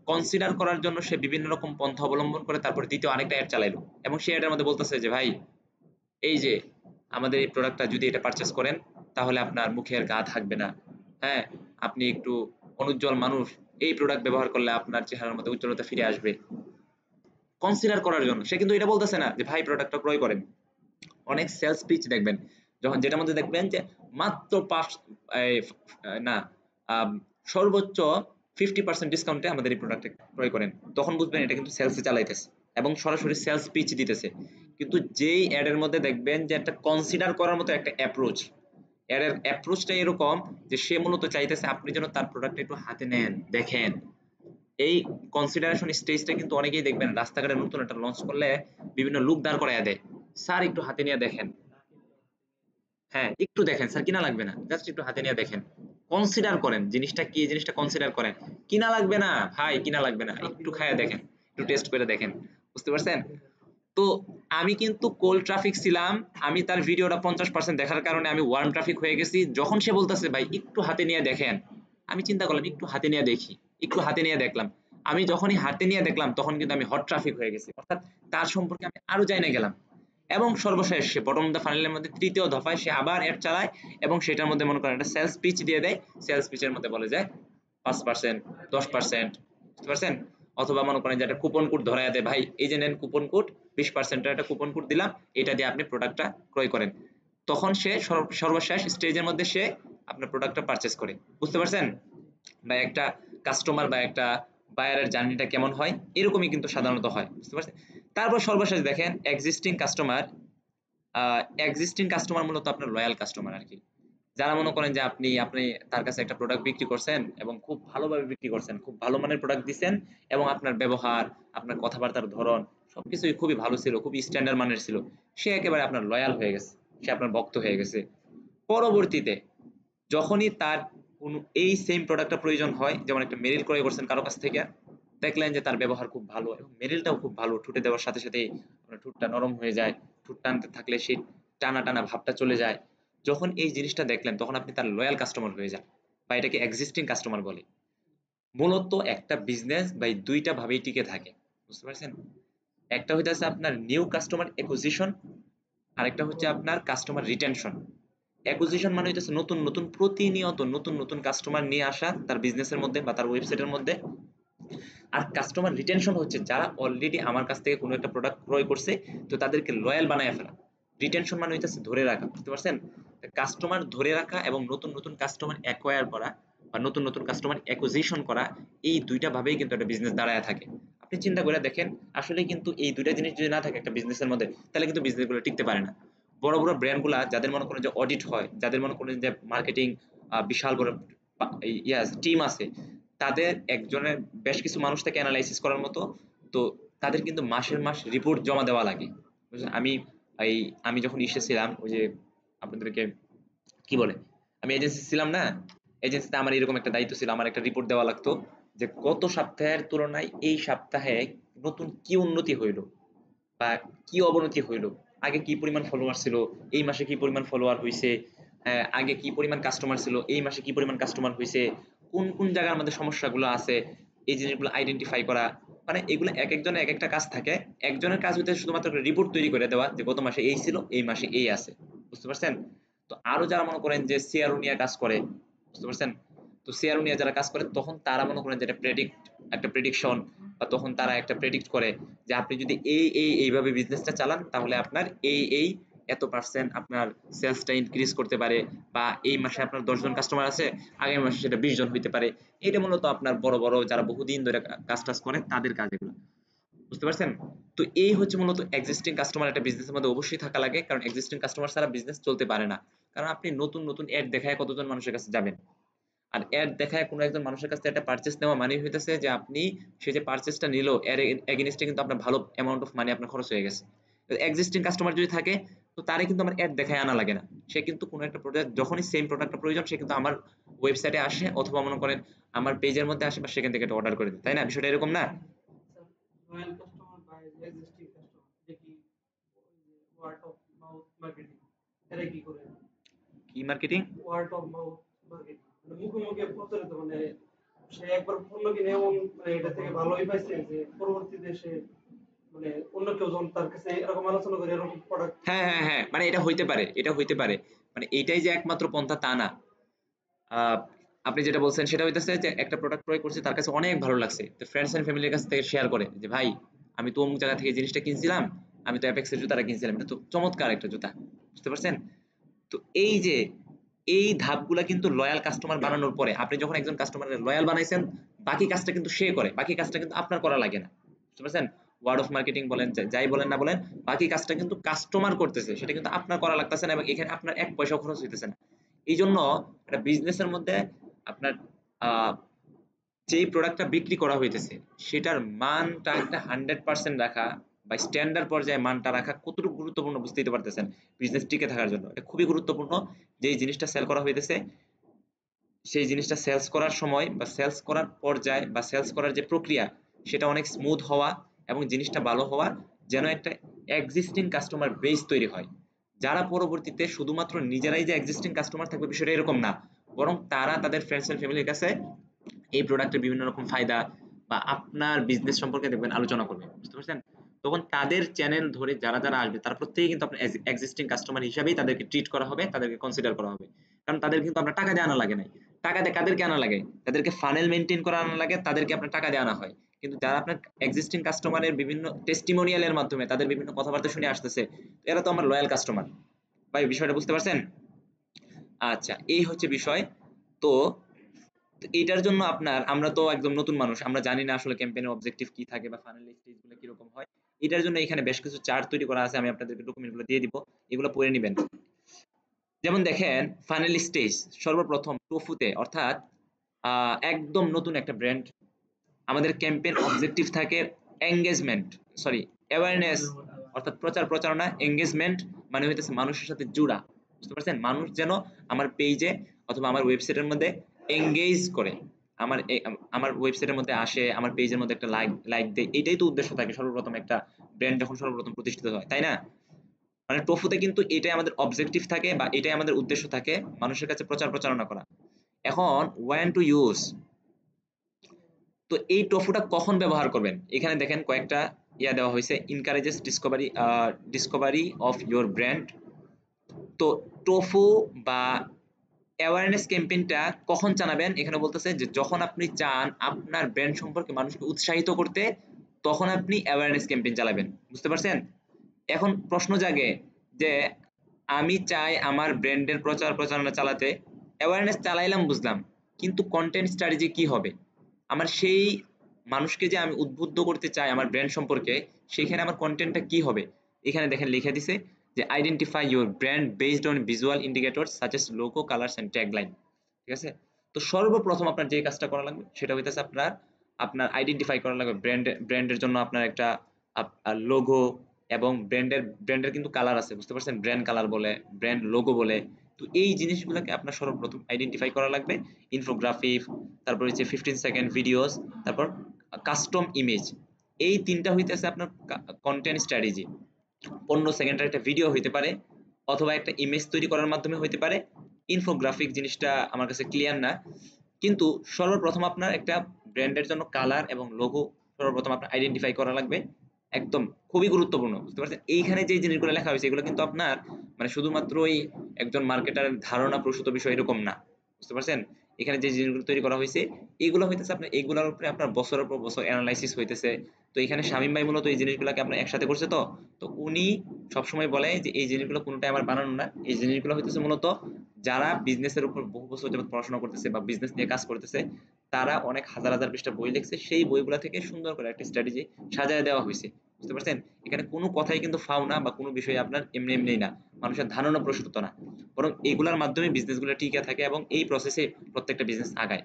কনসিডার করার জন্য সে বিভিন্ন রকম পন্থা অবলম্বন করে তারপর দ্বিতীয় আরেকটা অ্যাড চালাইলো, এবং সেই অ্যাডের মধ্যে বলতেছে যে ভাই, এই যে আমাদের এই প্রোডাক্টটা যদি এটা পারচেস করেন তাহলে আপনার মুখের গা থাকবে না, হ্যাঁ, আপনি একটু অনুজ্জ্বল মানুষ, এই প্রোডাক্ট ব্যবহার করলে আপনার চেহারার মধ্যে উজ্জ্বলতা ফিরে আসবে, কনসিডার করার জন্য। সে কিন্তু এটা বলতেছে না যে ভাই প্রোডাক্টটা ক্রয় করেন। অনেক সেলস পিচ দেখবেন যখন, যেটার মধ্যে দেখবেন যে মাত্র 5 না সর্বোচ্চ 50% ডিসকাউন্টে আমাদের এই প্রোডাক্ট ক্রয় করেন, তখন বুঝবেন এটা কিন্তু সেলসে চালাইতেছে এবং সরাসরি সেলস পিচ দিতেছে। কিন্তু যেই অ্যাড এর মধ্যে দেখবেন যে একটা কনসিডার করার মতো একটা অ্যাপ্রোচ, এর অ্যাপ্রোচটা এরকম যে সে মূলত চাইতেছে আপনি যেন তার প্রোডাক্টটা একটু হাতে নেন, দেখেন। এই কনসিডারেশন স্টেজটা কিন্তু অনেকেই দেখবেন রাস্তাঘাটে নতুন একটা লঞ্চ করলে বিভিন্ন লুক দাঁড় করাইয়া দেয়, স্যার একটু হাতে নিয়ে দেখেন, হ্যাঁ একটু দেখেন স্যার, কিনা লাগবে না, জাস্ট একটু হাতে নিয়ে দেখেন, কনসিডার করেন জিনিসটা কি, জিনিসটা কনসিডার করেন। কিনা লাগবে না ভাই, কিনা লাগবে না, একটু খায়া দেখেন, একটু টেস্ট করে দেখেন। বুঝতে পারছেন? তো আমি কিন্তু কোল্ড ট্রাফিক ছিলাম, আমি তার ভিডিওটা 50% দেখার কারণে আমি ওয়ার্ম ট্রাফিক হয়ে গেছি। যখন সে বলতেছে ভাই একটু হাতে নিয়ে দেখেন, আমি চিন্তা করলাম একটু হাতে নিয়ে দেখি, একটু হাতে নিয়ে দেখলাম। আমি যখনই হাতে নিয়ে দেখলাম তখন কিন্তু আমি হট ট্রাফিক হয়ে গেছি, অর্থাৎ তার সম্পর্কে আমি আরো জানা গেলাম। এবং সর্বশেষ সে বটম অফ দ্য ফানেলের মধ্যে তৃতীয় দফায় সে আবার অ্যাড চালায় এবং সেটার মধ্যে মনে করেন একটা সেলস পিচ দিয়ে দেয়। সেলস পিচের মধ্যে বলে যায় 5%, 10%, বুঝতে পারছেন? অথবা মনে করেন যে একটা কুপন কোড ধরায় দেয়, ভাই এই যে নেন কুপন কোড, 20% এর একটা কুপন কোড দিলাম, এটা দিয়ে আপনি প্রোডাক্টটা ক্রয় করেন। তখন সে সর্বশেষ স্টেজের মধ্যে সে আপনার প্রোডাক্টটা পারচেজ করে। বুঝতে পারছেন? বা একটা কাস্টমার বা একটা বায়ারের জার্নিটা কেমন হয়, এরকমই কিন্তু সাধারণত হয়। বুঝতে পারছেন? তারপর সর্বশেষ দেখেন এক্সিস্টিং কাস্টমার। এক্সিস্টিং কাস্টমার মূলত আপনার লয়াল কাস্টমার আরকি। যারা মনে করেন যে আপনি তার কাছে একটা প্রোডাক্ট বিক্রি করছেন এবং খুব ভালোভাবে বিক্রি করছেন, খুব ভালো মানের প্রোডাক্ট দিছেন এবং আপনার ব্যবহার, আপনার কথাবার্তার ধরন সবকিছুই খুবই ভালো ছিল, খুবই স্ট্যান্ডার্ড মানের ছিল। সে একেবারে আপনার লয়াল হয়ে গেছে, সে আপনার ভক্ত হয়ে গেছে। পরবর্তীতে যখনই তার কোনো এই সেম প্রোডাক্টটা প্রয়োজন হয়, যেমন একটা মেরিল ক্রয় করছেন কারো কাছ থেকে, দেখলেন যে তার ব্যবহার খুব ভালো এবং মেরিলটাও খুব ভালো, ঠোঁটে দেওয়ার সাথে সাথেই আপনার ঠোঁটটা নরম হয়ে যায়, ঠোঁট টানতে থাকলে সেই টানা টানা ভাবটা চলে যায়। যখন এই জিনিসটা দেখলেন তখন আপনি তার লয়াল কাস্টমার হয়ে যান, বা এটাকে এক্সিস্টিং কাস্টমার বলে। মূলত একটা বিজনেস ভাই দুইটা ভাবেই টিকে থাকে। বুঝতে পারছেন? একটা হইতেছে আপনার নিউ কাস্টমার অ্যাকুইজিশন, আরেকটা হচ্ছে আপনার কাস্টমার রিটেনশন। অ্যাকুইজিশন মানে হইতেছে নতুন নতুন প্রতিনিয়ত নতুন নতুন কাস্টমার নিয়ে আসা তার বিজনেসের মধ্যে বা তার ওয়েবসাইটের মধ্যে। আর কাস্টমার রিটেনশন হচ্ছে যারা অলরেডি আমার কাছ থেকে কোনো একটা প্রোডাক্ট ক্রয় করছে, তো তাদেরকে লয়াল বানায় ফেলা। রিটেনশন মানে হইতেছে ধরে রাখা। বুঝতে পারছেন? কাস্টমার ধরে রাখা এবং নতুন নতুন কাস্টমার অ্যাকোয়ার করা বা নতুন নতুন কাস্টমার অ্যাকুইজিশন করা, এই দুইটা ভাবেই কিন্তু একটা বিজনেস দাঁড়ায় থাকে। আপনি চিন্তা করে দেখেন, আসলে কিন্তু এই দুইটা জিনিস যদি না থাকে একটা বিজনেসের মধ্যে, তাহলে কিন্তু বিজনেসগুলো টিকতে পারে না। বড় বড় ব্র্যান্ডগুলা যাদের মনে করেন যে অডিট হয়, যাদের মনে করেন যে মার্কেটিং বিশাল বড় টিম আছে, তাদের একজনের বেশ কিছু মানুষ থেকে অ্যানালাইসিস করার মতো, তো তাদের কিন্তু মাসের মাস রিপোর্ট জমা দেওয়া লাগে। বুঝলেন? এই আমি যখন ছিলাম, ওই যে আপনাদেরকে কি বলে, আমি এজেন্সি ছিলাম না, এজেন্সিতে আমার এরকম একটা দায়িত্ব ছিল, আমার একটা রিপোর্ট দেওয়া লাগতো যে গত সপ্তাহের তুলনায় এই সপ্তাহে নতুন কি উন্নতি হইলো বা কি অবনতি হইলো, আগে কি পরিমাণ ফলোয়ার ছিল, এই মাসে কি পরিমাণ ফলোয়ার হয়েছে, আগে কি পরিমাণ কাস্টমার ছিল, এই মাসে কি পরিমাণ কাস্টমার হয়েছে, কোন কোন জায়গার মধ্যে সমস্যাগুলো আছে, এই জিনিসগুলো আইডেন্টিফাই করা। মানে এগুলো এক একজনের এক একটা কাজ থাকে। একজনের কাজ হইতে শুধুমাত্র রিপোর্ট তৈরি করে দেওয়া যে গত মাসে এই ছিল, এই মাসে এই আছে। বুঝতে পারছেন? তো আরো যারা মনে করেন যে সিআরও নিয়ে কাজ করে, বুঝতে পারছেন? তো সিআরও নিয়ে যারা কাজ করে তখন তারা মনে করেন যে একটা প্রেডিকশন, বা তখন তারা একটা প্রেডিক্ট করে যে আপনি যদি এইভাবে বিজনেসটা চালান তাহলে আপনার এই এত পার্সেন্ট আপনার সেলসটা ইনক্রিজ করতে পারে, বা এই মাসে আপনার 10 জন কাস্টমার আছে, আগামী মাসে সেটা 20 জন হইতে পারে। এটা মূলত আপনার বড় বড় যারা বহুদিন ধরে কাজ টাজ করে তাদের কাজ এগুলো। বুঝতে পারছেন? তো এই হচ্ছে মূলত এক্সিস্টিং কাস্টমার একটা বিজনেসের মধ্যে অবশ্যই থাকা লাগে, কারণ এক্সিস্টিং কাস্টমার ছাড়া বিজনেস চলতে পারে না। কারণ আপনি নতুন নতুন অ্যাড দেখায় কতজন মানুষের কাছে যাবেন? আর অ্যাড দেখায় কোনো একজন মানুষের কাছ থেকে একটা পারচেজ নেওয়া মানেই হইতেছে যে আপনি সে যে পারচেজটা নিল এর এগেইনস্টে কিন্তু আপনার ভালো অ্যামাউন্ট অফ মানি আপনার খরচ হয়ে গেছে। এক্সিস্টিং কাস্টমার যদি থাকে, তো তারে কিন্তু আমার অ্যাড দেখায় আনা লাগে না। সে কিন্তু কোনো একটা প্রোডাক্ট যখনই সেম প্রোডাক্টটা প্রয়োজন সে কিন্তু আমার ওয়েবসাইটে আসে অথবা মনে করেন আমার পেজের মধ্যে আসে বা সেখান থেকে এটা অর্ডার করে দেয়। তাই না? বিষয়টা এরকম না?
লয়াল কাস্টমার বা এক্সিস্টিং কাস্টমার এটা কি ওয়ার্ড অফ মাউথ মার্কেটিং এরা কি করে?
কি marketing?
Word of mouth marketing মানে মুখে মুখে প্রচারিত, মানে সে একবার পণ্য কিনে এমন মানে এটা থেকে ভালোই পাইছে যে পরবর্তীতে সে মানে অন্য কেউ যখন তার কাছে এরকম আলোচনা করে এরকম প্রোডাক্ট।
হ্যাঁ, হ্যাঁ, হ্যাঁ। মানে এটা হইতে পারে, এটা হইতে পারে। মানে এইটাই যে একমাত্র পন্থা তা না। আপনি যেটা বলছেন সেটা হইতেছে যে একটা প্রোডাক্ট ক্রয় করছে, তার কাছে অনেক ভালো লাগছে, তো ফ্রেন্ডস এন্ড ফ্যামিলির কাছ থেকে শেয়ার করে যে ভাই আমি তো অমুক জায়গা থেকে এই জিনিসটা কিনছিলাম, আমি তো অ্যাপেক্সের জুতাটা কিনছিলাম, এটা তো চমৎকার একটা জুতা। বুঝতে পারছেন? তো এই যে এই ধাপগুলা কিন্তু লয়াল কাস্টমার বানানোর পরে, আপনি যখন একজন কাস্টমারের লয়াল বানাইছেন, বাকি কাজটা কিন্তু সে করে, বাকি কাজটা কিন্তু আপনার করা লাগে না। বুঝতে পারছেন? ওয়ার্ড অফ মার্কেটিং বলেন, যাই বলেন না বলেন, বাকি কাজটা কিন্তু কাস্টমার করতেছে, সেটা কিন্তু আপনার করা লাগতেছে না, এবং এখানে আপনার এক পয়সাও খরচ হইতেছে না। এই জন্য একটা বিজনেসের মধ্যে আপনার আহ, যেই প্রোডাক্টটা বিক্রি করা হইতেছে সেটার মানটা একটা 100% রাখা বা স্ট্যান্ডার্ড পর্যায়ে মানটা রাখা কতটুকু গুরুত্বপূর্ণ বুঝতেই তো পারতেছেন। বিজনেস টিকে থাকার জন্য এটা খুবই গুরুত্বপূর্ণ। যেই জিনিসটা সেল করা হইতেছে সেই জিনিসটা সেলস করার সময় বা সেলস করার পর্যায়ে বা সেলস করার যে প্রক্রিয়া, সেটা অনেক স্মুথ হওয়া এবং জিনিসটা ভালো হওয়া, যেন একটা এক্সিস্টিং কাস্টমার বেস তৈরি হয়, যারা পরবর্তীতে শুধুমাত্র নিজেরাই যে এক্সিস্টিং কাস্টমার থাকবে বিষয়টা এরকম না, বরং তারা তাদের ফ্রেন্ডস এন্ড ফ্যামিলির কাছে এই প্রোডাক্টের বিভিন্ন রকম ফায়দা বা আপনার বিজনেস সম্পর্কে দেখবেন আলোচনা করবে। বুঝতে পারছেন? তখন তাদের চ্যানেল ধরে যারা যারা আসবে তারা প্রত্যেকেই কিন্তু আপনার এক্সিস্টিং কাস্টমার হিসাবেই তাদেরকে ট্রিট করা হবে, তাদেরকে কনসিডার করা হবে। কারণ তাদের কিন্তু আপনার টাকা দিয়ে আনা লাগে নাই। টাকা দিয়ে কাদেরকে আনা লাগে? তাদেরকে ফানেল মেনটেন করা আনা লাগে, তাদেরকে আপনার টাকা দিয়ে আনা হয়। কিন্তু যারা আপনার এক্সিস্টিং কাস্টমারের বিভিন্ন টেস্টিমোনিয়ালের মাধ্যমে তাদের বিভিন্ন কথাবার্তা শুনে আসতেছে, এরা তো আমার লয়াল কাস্টমার। ভাই বিষয়টা বুঝতে পারছেন? আচ্ছা, এই হচ্ছে বিষয়। তো তো এটার জন্য আপনার, আমরা তো একদম নতুন মানুষ, আমরা জানি না আসলে ক্যাম্পেইনের অবজেক্টিভ কি থাকে বা ফাইনাল স্টেজগুলো কিরকম হয়। এটার জন্য এখানে বেশ কিছু চার্ট তৈরি করা আছে, আমি আপনাদেরকে ডকুমেন্টগুলো দিয়ে দিব, এগুলো পড়ে নেবেন। যেমন দেখেন, ফাইনাল স্টেজ সর্বপ্রথম টোফুতে, অর্থাৎ একদম নতুন একটা ব্র্যান্ড, আমাদের ক্যাম্পেইন অবজেক্টিভ থাকে এঙ্গেজমেন্ট, সরি অ্যাওয়ারনেস, অর্থাৎ প্রচার প্রচারণা। এঙ্গেজমেন্ট মানে হইতেছে মানুষের সাথে জুড়া। বুঝতে পারছেন? মানুষ যেন আমার পেজে অথবা আমার ওয়েবসাইটের মধ্যে এঙ্গেজ করে, আমার ওয়েবসাইটের মধ্যে আসে, আমার পেজের মধ্যে একটা লাইক লাইক দেয়, এটাই তো উদ্দেশ্য থাকে সর্বপ্রথম একটা ব্র্যান্ড যখন সর্বপ্রথম প্রতিষ্ঠিত হয়, তাই না? মানে টোফুতে কিন্তু এটাই আমাদের অবজেক্টিভ থাকে বা এটাই আমাদের উদ্দেশ্য থাকে, মানুষের কাছে প্রচার প্রচারণা করা। এখন ওয়েন টু ইউজ, তো এই টোফুটা কখন ব্যবহার করবেন, এখানে দেখেন কয়েকটা দেওয়া হয়েছে। ইনকারেজেস ডিসকভারি অফ ইউর ব্র্যান্ড। তো টোফু বা অ্যাওয়ারনেস ক্যাম্পেইনটা কখন চালাবেন, এখানে বলতেছে যে যখন আপনি চান আপনার ব্র্যান্ড সম্পর্কে মানুষকে উৎসাহিত করতে, তখন আপনি অ্যাওয়ারনেস ক্যাম্পেইন চালাবেন। বুঝতে পারছেন? এখন প্রশ্ন জাগে যে আমি চাই আমার ব্র্যান্ডের প্রচার প্রচারণা চালাতে, অ্যাওয়ারনেস চালাইলাম বুঝলাম, কিন্তু কন্টেন্ট স্ট্র্যাটেজি কি হবে? আমার সেই মানুষকে যে আমি উদ্বুদ্ধ করতে চাই আমার ব্র্যান্ড সম্পর্কে, সেখানে আমার কন্টেন্টটা কি হবে? এখানে দেখেন লিখে দিছে যে identify your brand based on visual indicators such as logo, colours and tagline. ঠিক আছে? তো সর্বপ্রথম আপনার যে কাজটা করা লাগবে সেটা হইতেছে আপনার আপনার আইডেন্টিফাই করা লাগবে ব্র্যান্ডের জন্য আপনার একটা লোগো, এবং ব্র্যান্ডের কিন্তু কালার আছে। বুঝতে পারছেন? ব্র্যান্ড কালার বলে, ব্র্যান্ড লোগো বলে। তো এই জিনিসগুলোকে আপনার সর্বপ্রথম আইডেন্টিফাই করা লাগবে। ইনফোগ্রাফিক, তারপর হচ্ছে 15 সেকেন্ড ভিডিওস, তারপর কাস্টম ইমেজ। এই তিনটা হইতেছে আপনার কন্টেন্ট স্ট্র্যাটেজি। 15 সেকেন্ডের একটা ভিডিও হইতে পারে, অথবা একটা ইমেজ তৈরি করার মাধ্যমে হইতে পারে। ইনফোগ্রাফিক জিনিসটা আমার কাছে ক্লিয়ার না, কিন্তু সর্বপ্রথম আপনার একটা ব্র্যান্ডের জন্য কালার এবং লোগো সর্বপ্রথম আপনার আইডেন্টিফাই করা লাগবে। একদম খুবই গুরুত্বপূর্ণ। বুঝতে পারছেন? এইখানে যে জিনিসগুলো লেখা হয়েছে এগুলো কিন্তু আপনার মানে শুধুমাত্রই একজন মার্কেটারের ধারণা প্রসূত বিষয় এরকম না। বুঝতে পারছেন? এখানে যে জিনিসগুলো তৈরি করা হয়েছে এগুলো হইতেছে আপনার, এগুলোর উপরে আপনার বছরের পর বছর অ্যানালাইসিস হইতেছে। তো এখানে শামীম ভাই মূলত এই জিনিসগুলোকে আপনার একসাথে করছে। তো তো উনি সবসময় বলে যে এই জিনিসগুলো কোনোটাই আমার বানানো না, এই জিনিসগুলো হইতেছে মূলত যারা বিজনেসের উপর বহু বছর যাবত পড়াশোনা করতেছে বা বিজনেস নিয়ে কাজ করতেছে, তারা অনেক হাজার হাজার পৃষ্ঠা বই লিখছে, সেই বইগুলো থেকে সুন্দর করে একটা স্ট্র্যাটেজি সাজায় দেওয়া হয়েছে। বুঝতে পারছেন? এখানে কোনো কথাই কিন্তু ফাও না বা কোনো বিষয় আপনার এমনি এমনি না, মানুষের ধারণা প্রস্তুত না, বরং এগুলোর মাধ্যমে বিজনেসগুলো টিকে থাকে এবং এই প্রসেসে প্রত্যেকটা বিজনেস আগায়।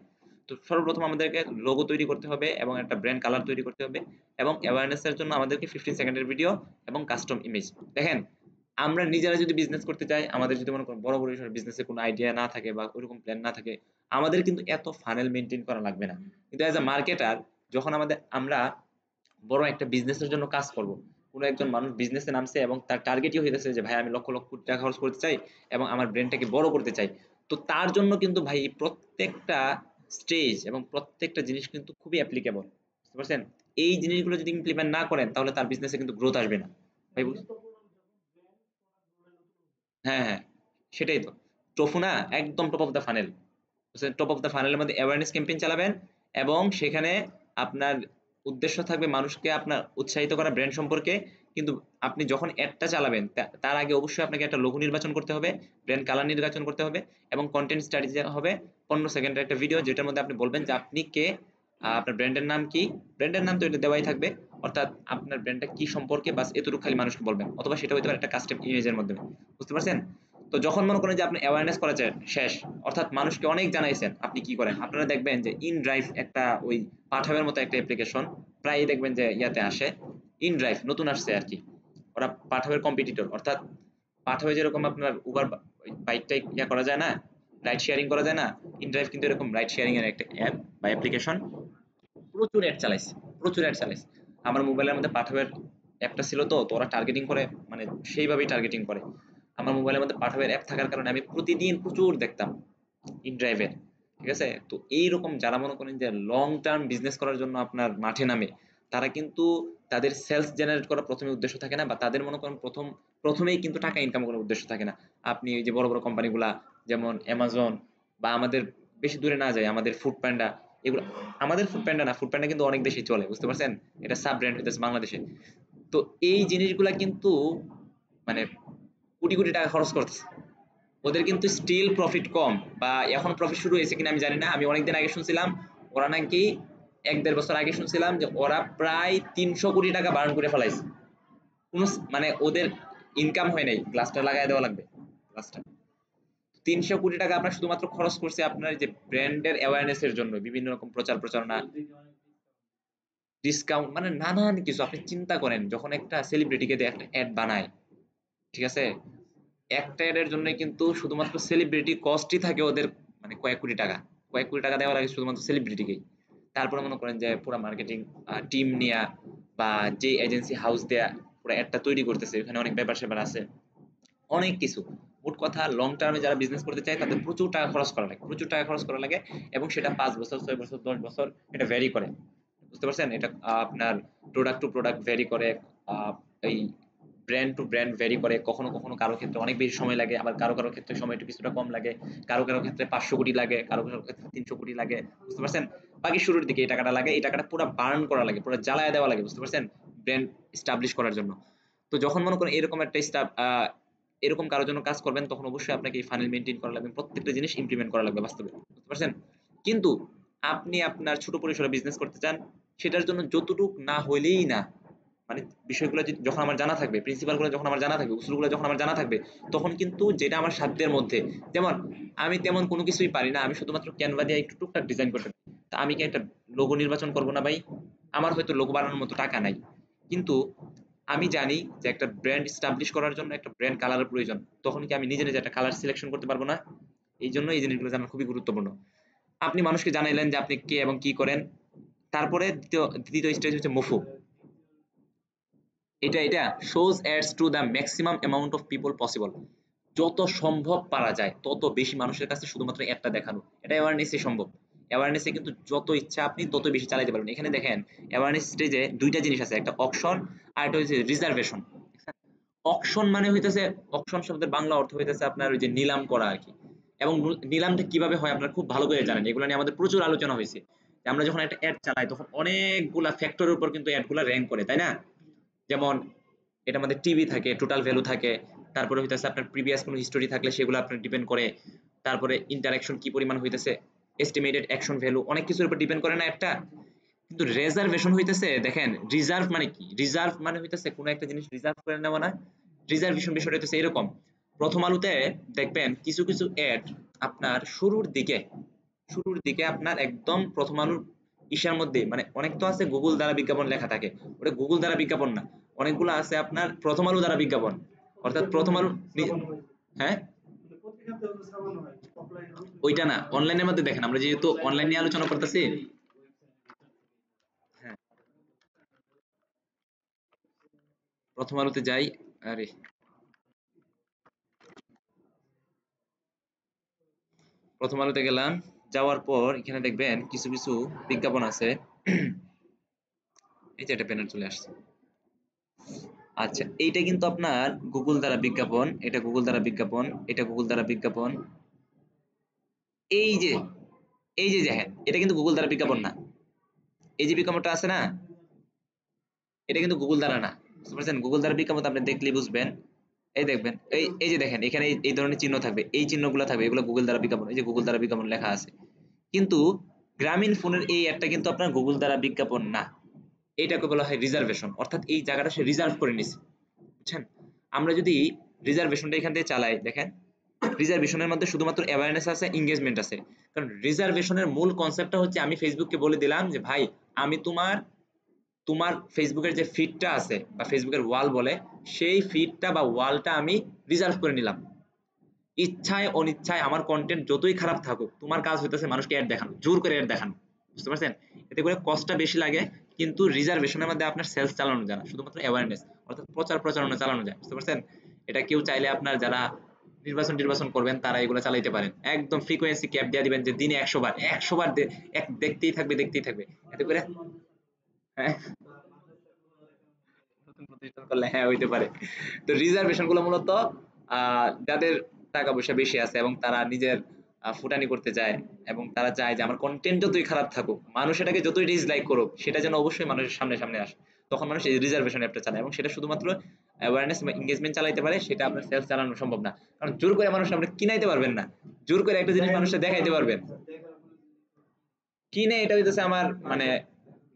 তো সর্বপ্রথম আমাদেরকে লোগো তৈরি করতে হবে এবং একটা ব্র্যান্ড কালার তৈরি করতে হবে, এবং অ্যাওয়ারনেসের জন্য আমাদেরকে 15 সেকেন্ডের ভিডিও এবং কাস্টম ইমেজ। দেখেন, আমরা নিজেরা যদি বিজনেস করতে চাই, আমাদের যদি মনে করেন বড় পরিসর বিজনেসের কোনো আইডিয়া না থাকে বা ওইরকম প্ল্যান না থাকে, আমাদের কিন্তু এত ফানেল মেনটেন করা লাগবে না। কিন্তু অ্যাজ আ মার্কেটার, যখন আমরা বড় একটা বিজনেসের জন্য কাজ করব, কোনো একজন মানুষ বিজনেসে নামছে এবং তার টার্গেটই হইতেছে যে ভাই আমি লক্ষ লক্ষ কোটি টাকা খরচ করতে চাই এবং আমার ব্র্যান্ডটাকে বড় করতে চাই, তো তার জন্য কিন্তু ভাই প্রত্যেকটা স্টেজ এবং প্রত্যেকটা জিনিস কিন্তু খুবই অ্যাপ্লিকেবল। বুঝতে পারছেন? এই জিনিসগুলো যদি ইমপ্লিমেন্ট না করেন তাহলে তার বিজনেসে কিন্তু গ্রোথ আসবে না। ভাই হ্যাঁ, হ্যাঁ, সেটাই তো। টোফু না একদম top of the funnel. Top of the ফানেলের মধ্যে অ্যাওয়ারনেস ক্যাম্পেইন চালাবেন এবং সেখানে আপনার উদ্দেশ্য থাকবে মানুষকে আপনার উৎসাহিত করা ব্র্যান্ড সম্পর্কে। কিন্তু আপনি যখন অ্যাডটা চালাবেন তার আগে অবশ্যই আপনাকে একটা লোগো নির্বাচন করতে হবে, ব্র্যান্ড কালার নির্বাচন করতে হবে এবং কন্টেন্ট স্টাডি হবে 15 সেকেন্ডের একটা ভিডিও, যেটার মধ্যে আপনি বলবেন যে আপনি কে, আপনার ব্র্যান্ডের নাম কি। ব্র্যান্ডের নাম তো এটা দেওয়াই থাকবে, অর্থাৎ আপনার ব্র্যান্ডটা কি সম্পর্কে বাস এতটুকু খালি মানুষকে বলবেন, অথবা সেটা হতে পারে একটা কাস্টম ইমেজের মাধ্যমে। বুঝতে পারছেন? তো যখন মনে করেন যে আপনি অ্যাওয়ারনেস করেছেন শেষ, অর্থাৎ মানুষকে অনেক জানাইছেন, আপনি কি করেন, আপনারা দেখবেন যে ইন ড্রাইভ একটা ওই পাঠাবের মতো একটা অ্যাপ্লিকেশন প্রায় দেখবেন যে ইয়াতে আসে। ইন ড্রাইভ নতুন আসছে আর কি, ওরা পাঠাবের কম্পিটিটর। অর্থাৎ পাঠাবে যেরকম আপনার উবার বাইকটাই ইয়া করা যায় না, রাইড শেয়ারিং করা যায় না, ইন ড্রাইভ কিন্তু এরকম রাইড শেয়ারিং এর একটা অ্যাপ বা অ্যাপ্লিকেশন। প্রচুর অ্যাড চালাইছে, প্রচুর অ্যাড চালাইছে। আমার মোবাইলের মধ্যে পাঠাবের অ্যাপটা ছিল, তো ওরা টার্গেটিং করে, মানে সেইভাবেই টার্গেটিং করে। আমার মোবাইলের মধ্যে পাঠাবের অ্যাপ থাকার কারণে আমি প্রতিদিন প্রচুর দেখতাম ইন ড্রাইভের। ঠিক আছে? তো এইরকম যারা মনে করেন যে লং টার্ম বিজনেস করার জন্য আপনার মাঠে নামে, তারা কিন্তু তাদের সেলস জেনারেট করার প্রথমে উদ্দেশ্য থাকে না, বা তাদের মনে করেন প্রথমেই কিন্তু টাকা ইনকাম করার উদ্দেশ্য থাকে না। আপনি এই যে বড় বড় কোম্পানিগুলা যেমন অ্যামাজন, বা আমাদের বেশি দূরে না যায় আমাদের ফুড প্যান্ডা, এগুলো, আমাদের ফুড প্যান্ডা না, ফুড প্যান্ডা কিন্তু অনেক দেশেই চলে, বুঝতে পারছেন? এটা সাব ব্র্যান্ড হইতেছে বাংলাদেশে। তো এই জিনিসগুলা কিন্তু মানে কোটি কোটি টাকা খরচ করতেছে, ওদের কিন্তু স্টিল প্রফিট কম, বা এখন প্রফিট শুরু হয়েছে কিনা আমি জানি না। আমি অনেকদিন আগে শুনছিলাম ওরা নাকি 1-1.5 বছর আগে শুনছিলাম যে ওরা প্রায় 300 কোটি টাকা বার্ন করে ফেলাইছে। কোনো মানে ওদের ইনকাম হয় নাই। গ্লাসটা লাগাই দেওয়া লাগবে, গ্লাসটা। 300 কোটি টাকা আপনার শুধুমাত্র খরচ করছে আপনার যে ব্র্যান্ডের অ্যাওয়ারনেস এর জন্য, বিভিন্ন রকম প্রচার প্রচারণা, ডিসকাউন্ট, মানে নানান কিছু। আপনি চিন্তা করেন যখন একটা সেলিব্রিটিকে দিয়ে একটা অ্যাড বানায়, ঠিক আছে, একটা অ্যাডের জন্য কিন্তু শুধুমাত্র সেলিব্রিটি কস্টই থাকে ওদের, মানে কয়েক কোটি টাকা, কয়েক কোটি টাকা দেওয়া লাগে শুধুমাত্র সেলিব্রিটিকেই। তারপরে মনে করেন যে পুরো মার্কেটিং টিম নিয়া বা যে এজেন্সি হাউস দেয়া পুরো অ্যাডটা তৈরি করতেছে, ওখানে অনেক ব্যাপার স্যাপার আছে, অনেক কিছু। মোট কথা লং টার্মে যারা বিজনেস করতে চায় তাদের প্রচুর টাকা খরচ করা লাগে, প্রচুর টাকা খরচ করা লাগে, এবং সেটা 5 বছর, 6 বছর, 10 বছর এটা ভ্যারি করে। বুঝতে পারছেন? এটা আপনার প্রোডাক্ট টু প্রোডাক্ট ভ্যারি করে, এই ব্র্যান্ড টু ব্র্যান্ড ভ্যারি করে। কখনো কখনো কারো ক্ষেত্রে অনেক বেশি সময় লাগে, আবার কারো কারো ক্ষেত্রে সময় একটু কিছুটা কম লাগে, কারো কারো ক্ষেত্রে 500 কোটি লাগে, কারো কারো ক্ষেত্রে 300 কোটি লাগে। বুঝতে পারছেন? বাকি শুরুর দিকে এই টাকাটা লাগে, এই টাকাটা পুরো বার্ন করা লাগে, পুরো জ্বালায় দেওয়া লাগে। বুঝতে পারছেন? ব্র্যান্ড এস্টাবলিশ করার জন্য। তো যখন মনে করেন এরকম একটা এরকম কারোর জন্য কাজ করবেন, তখন অবশ্যই আপনাকে এই ফানেল মেইনটেইন করা লাগবে, প্রত্যেকটা জিনিস ইমপ্লিমেন্ট করা লাগবে বাস্তবে। বুঝতে পারছেন? কিন্তু আপনি আপনার ছোট পরিসরে বিজনেস করতে চান, সেটার জন্য যতটুক না হইলেই না, মানে বিষয়গুলো যখন আমার জানা থাকবে, প্রিন্সিপাল গুলো যখন আমার জানা থাকবে, উসুলগুলো যখন আমার জানা থাকবে, তখন কিন্তু যেটা আমার সাধ্যের মধ্যে, যেমন আমি তেমন কোনো কিছুই পারি না, আমি শুধুমাত্র ক্যানভা দিয়ে একটু টুকটাক ডিজাইন করতে পারি। তা আমি কি একটা লোগো নির্বাচন করব না ভাই? আমার হয়তো লোগো বানানোর মতো টাকা নাই, কিন্তু আমি জানি যে একটা ব্র্যান্ড এস্টাবলিশ করার জন্য একটা ব্র্যান্ড কালারের প্রয়োজন। তখন কি আমি নিজে নিজে একটা কালার সিলেকশন করতে পারবো না? এই জন্য এই জিনিসগুলো জানা খুবই গুরুত্বপূর্ণ। আপনি মানুষকে জানাইলেন যে আপনি কে এবং কি করেন। তারপরে দ্বিতীয় স্টেজ হচ্ছে মফু। এটা shows ads to the maximum amount of people possible। যত সম্ভব পারা যায় তত বেশি মানুষের কাছে শুধুমাত্র অ্যাডটা দেখানো, এটা অ্যাওয়ারনেসে সম্ভব। অ্যাওয়ারনেসে কিন্তু যত ইচ্ছা আপনি তত বেশি চালাতে পারবেন। এখানে দেখেন অ্যাওয়ারনেস স্টেজে দুইটা জিনিস আছে, একটা অকশন আর একটা হচ্ছে রিজার্ভেশন। অকশন মানে হইতেছে, অকশন শব্দের বাংলা অর্থ হইতেছে আপনার ওই যে নিলাম করা আর কি। এবং নিলামটা কিভাবে হয় আপনারা খুব ভালো করে জানেন, এগুলো নিয়ে আমাদের প্রচুর আলোচনা হয়েছে। আমরা যখন একটা অ্যাড চালাই তখন অনেকগুলা ফ্যাক্টরের উপর কিন্তু অ্যাডগুলা র্যাঙ্ক করে, তাই না? যেমন এটার মধ্যে টিভি থাকে, টোটাল ভ্যালু থাকে, তারপরে হইতেছে আপনার প্রিভিয়াস কোনো হিস্টোরি থাকলে সেগুলো আপনার ডিপেন্ড করে, তারপরে ইন্টারাকশন কি পরিমাণ হইতেছে, এস্টিমেটেড অ্যাকশন ভ্যালু, অনেক কিছুর উপর ডিপেন্ড করে না একটা। কিন্তু রিজার্ভেশন হইতেছে, দেখেন রিজার্ভ মানে কি, রিজার্ভ মানে হইতেছে কোনো একটা জিনিস রিজার্ভ করে নেওয়া না। রিজার্ভেশন বিষয়টা হইতেছে এরকম, প্রথম আলোতে দেখবেন কিছু কিছু অ্যাড আপনার শুরুর দিকে আপনার একদম প্রথম আলোর ইসের মধ্যে, মানে অনেক তো আছে গুগল দ্বারা বিজ্ঞাপন লেখা থাকে, ওটা গুগল দ্বারা বিজ্ঞাপন না, অনেকগুলো আছে আপনার প্রথম আলো দ্বারা বিজ্ঞাপন। অর্থাৎ প্রথম আলো হ্যাঁ,
পত্রিকাতে সামান্য হয় অফলাইন।
ওইটা না, অনলাইনের মধ্যে দেখেন, আমরা যেহেতু অনলাইন নিয়ে আলোচনা করতেছি। হ্যাঁ, প্রথম আলোতে যাই। আরে, প্রথম আলোতে গেলাম, যাওয়ার পর এখানে দেখবেন কিছু কিছু বিজ্ঞাপন আছে। এই যে একটা ব্যানার চলে আসছে। আচ্ছা, এইটা কিন্তু আপনার গুগল দ্বারা বিজ্ঞাপন, এটা গুগল দ্বারা বিজ্ঞাপন, এটা গুগল দ্বারা বিজ্ঞাপন। এই যে এই যে দেখেন, এটা কিন্তু গুগল দ্বারা বিজ্ঞাপন না। এই যে বিজ্ঞাপনটা আছে না, এটা কিন্তু গুগল দ্বারা না, বুঝতে পারছেন? গুগল দ্বারা বিজ্ঞাপন আপনি দেখলেই বুঝবেন। এই দেখবেন, এই যে দেখেন এখানে এই ধরনের চিহ্ন থাকবে, এই চিহ্নগুলো থাকবে, এগুলো গুগল দ্বারা বিজ্ঞাপন। এই যে গুগল দ্বারা বিজ্ঞাপন লেখা আছে, কিন্তু গ্রামীণ ফোনের এই অ্যাডটা কিন্তু আপনার গুগল দ্বারা বিজ্ঞাপন না। এইটাকে বলা হয় রিজার্ভেশন, অর্থাৎ এই জায়গাটা সে রিজার্ভ করে নিছে, বুঝছেন? আমরা যদি রিজার্ভেশনটা এখান থেকে চালাই, দেখেন রিজার্ভেশনের মধ্যে শুধুমাত্র অ্যাওয়ারনেস আছে, এঙ্গেজমেন্ট আছে। কারণ রিজার্ভেশনের মূল কনসেপ্টটা হচ্ছে আমি ফেসবুককে বলে দিলাম যে ভাই আমি তোমার তোমার ফেসবুকের যে ফিডটা আছে বা ফেসবুকের ওয়াল বলে, সেই ফিডটা বা ওয়ালটা আমি রিজার্ভ করে নিলাম। ইচ্ছায় অনিচ্ছায় আমার কন্টেন্ট যতই খারাপ থাকুক, তোমার কাজ হইতেছে মানুষকে অ্যাড দেখানো, জোর করে অ্যাড দেখানো, বুঝতে পারছেন? এতে করে কস্টটা বেশি লাগে, কিন্তু রিজার্ভেশনের মধ্যে আপনার সেলস চালানো যায় না, শুধুমাত্র অ্যাওয়ারনেস অর্থাৎ প্রচার প্রচারণা চালানো যায়, বুঝতে পারছেন? এটা কেউ চাইলে আপনার যারা নির্বাচন করবেন তারা এগুলো চালাইতে পারেন। একদম ফ্রিকোয়েন্সি ক্যাপ দিয়ে দিবেন যে দিনে 100 বার 100 বার দেখতেই থাকবে। এতে করে হ্যাঁ, নতুন প্রতিষ্ঠান করলে হ্যাঁ হইতে পারে। তো রিজার্ভেশন গুলো মূলত যাদের টাকা পয়সা বেশি আছে এবং তারা নিজের ফুটানি করতে চায় এবং তারা চায় যে আমার কন্টেন্ট যতই খারাপ থাকুক, মানুষ এটাকে যতই ডিসলাইক করুক, সেটা যেন অবশ্যই মানুষের সামনে আসে। তখন মানুষ এই রিজার্ভেশন অ্যাপটা চালায় এবং সেটা শুধুমাত্র অ্যাওয়ারনেস বা এঙ্গেজমেন্ট চালাইতে পারে, সেটা আপনার সেলস চালানো সম্ভব না। কারণ জোর করে মানুষ আপনি কিনাইতে পারবেন না, জোর করে একটা জিনিস মানুষকে দেখাইতে পারবেন কিনে, এটা হইতেছে আমার মানে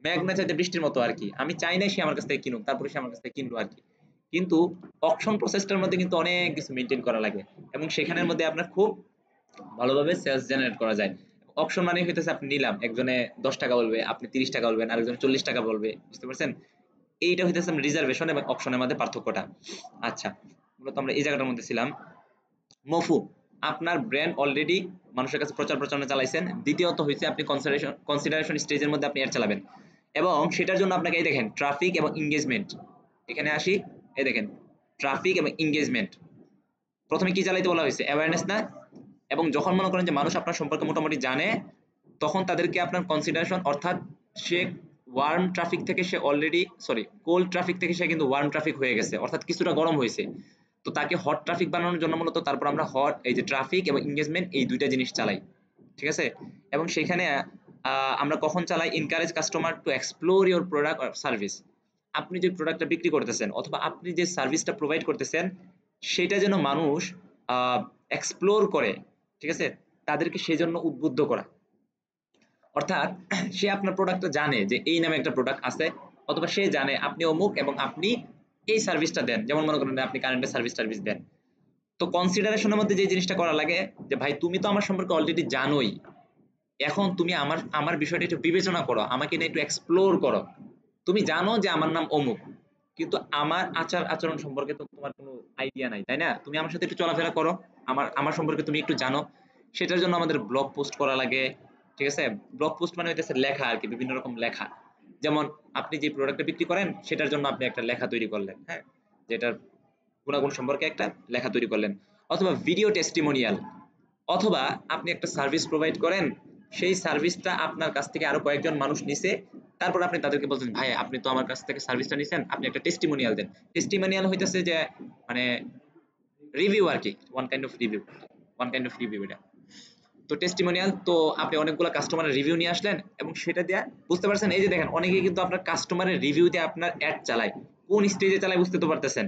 মেঘ না চাইতে বৃষ্টির মতো আর কি। আমি চাই না সে আমার কাছ থেকে কিনুক, তারপরে সে আমার কাছ থেকে কিনলো আর কি। কিন্তু অকশন প্রসেসটার মধ্যে কিন্তু অনেক কিছু মেনটেন করা লাগে এবং সেখানের মধ্যে আপনার খুব ভালোভাবে সেলস জেনারেট করা যায়। অকশন মানে হইতেছে আপনি নিলাম, একজনে 10 টাকা বলবে, আপনি 30 টাকা বলবেন, আরেকজনে 40 টাকা বলবে, বুঝতে পারছেন? এইটা হইতেছে রিজার্ভেশন এবং অকশনের মধ্যে পার্থক্যটা। আচ্ছা, মূলত আমরা এই জায়গাটার মধ্যে ছিলাম। মফু, আপনার ব্র্যান্ড অলরেডি মানুষের কাছে প্রচার প্রচারণা চালাইছেন। দ্বিতীয়ত হইছে আপনি কনসিডারেশন স্টেজের মধ্যে আপনি অ্যাড চালাবেন এবং সেটার জন্য আপনাকে এই দেখেন ট্রাফিক এবং এঙ্গেজমেন্ট। এখানে আসি, এই দেখেন ট্রাফিক এবং এঙ্গেজমেন্ট। প্রথমে কি চালাইতে বলা হয়েছে? অ্যাওয়ারনেস না? এবং যখন মনে করেন যে মানুষ আপনার সম্পর্কে মোটামুটি জানে, তখন তাদেরকে আপনার কনসিডারেশন, অর্থাৎ সে ওয়ার্ম ট্রাফিক থেকে সে অলরেডি কোল্ড ট্রাফিক থেকে সে কিন্তু ওয়ার্ম ট্রাফিক হয়ে গেছে, অর্থাৎ কিছুটা গরম হয়েছে। তো তাকে হট ট্রাফিক বানানোর জন্য মূলত তারপর আমরা হট এই যে ট্রাফিক এবং এঙ্গেজমেন্ট এই দুইটা জিনিস চালাই, ঠিক আছে? এবং সেখানে আমরা কখন চালাই? Encourage customer to explore your product or service. আপনি যে প্রোডাক্টটা বিক্রি করতেছেন অথবা আপনি যে সার্ভিসটা প্রোভাইড করতেছেন, সেটা যেন মানুষ এক্সপ্লোর করে, ঠিক আছে? তাদেরকে সেজন্য উদ্বুদ্ধ করা। অর্থাৎ সে আপনার প্রোডাক্টটা জানে যে এই নামে একটা প্রোডাক্ট আছে, অথবা সে জানে আপনি অমুক এবং আপনি এই সার্ভিসটা দেন, যেমন মনে করেন আপনি কারেন্টের সার্ভিস দেন। তো কনসিডারেশনের মধ্যে যে জিনিসটা করা লাগে যে ভাই তুমি তো আমার সম্পর্কে অলরেডি জানোই, এখন তুমি আমার আমার বিষয়টা একটু বিবেচনা করো, আমাকে নিয়ে একটু এক্সপ্লোর করো। তুমি জানো যে আমার নাম অমুক, কিন্তু আমার আচার আচরণ সম্পর্কে তো তোমার কোনো আইডিয়া নাই, তাই না? তুমি আমার সাথে একটু চলাফেরা করো, আমার আমার সম্পর্কে তুমি একটু জানো। সেটার জন্য আমাদের ব্লগ পোস্ট করা লাগে, ঠিক আছে? ব্লগ পোস্ট মানে হইতেছে লেখা আর কি, বিভিন্ন রকম লেখা। যেমন আপনি যে প্রোডাক্টটা বিক্রি করেন সেটার জন্য আপনি একটা লেখা তৈরি করলেন, হ্যাঁ, যেটার গুণাগুণ সম্পর্কে একটা লেখা তৈরি করলেন। অথবা ভিডিও টেস্টিমোনিয়াল, অথবা আপনি একটা সার্ভিস প্রোভাইড করেন, সেই সার্ভিসটা আপনার কাছ থেকে আরো কয়েকজন মানুষ নিছে, তারপর আপনি তাদেরকে বলছেন ভাই আপনি তো আমার কাছ থেকে সার্ভিসটা নিছেন, আপনি একটা টেস্টিমোনিয়াল দেন। টেস্টিমোনিয়াল হইতেছে যে মানে রিভিউ আর কি, ওয়ান কাইন্ড অফ রিভিউ এটা। তো টেস্টিমোনিয়াল, তো আপনি অনেকগুলো কাস্টমারের রিভিউ নিয়ে আসলেন এবং সেটা দিয়ে বুঝতে পারছেন, এই যে দেখেন অনেকেই কিন্তু আপনার কাস্টমারের রিভিউ দিয়ে আপনার অ্যাড চালায়। কোন স্টেজে চালায় বুঝতে তো পারতেছেন?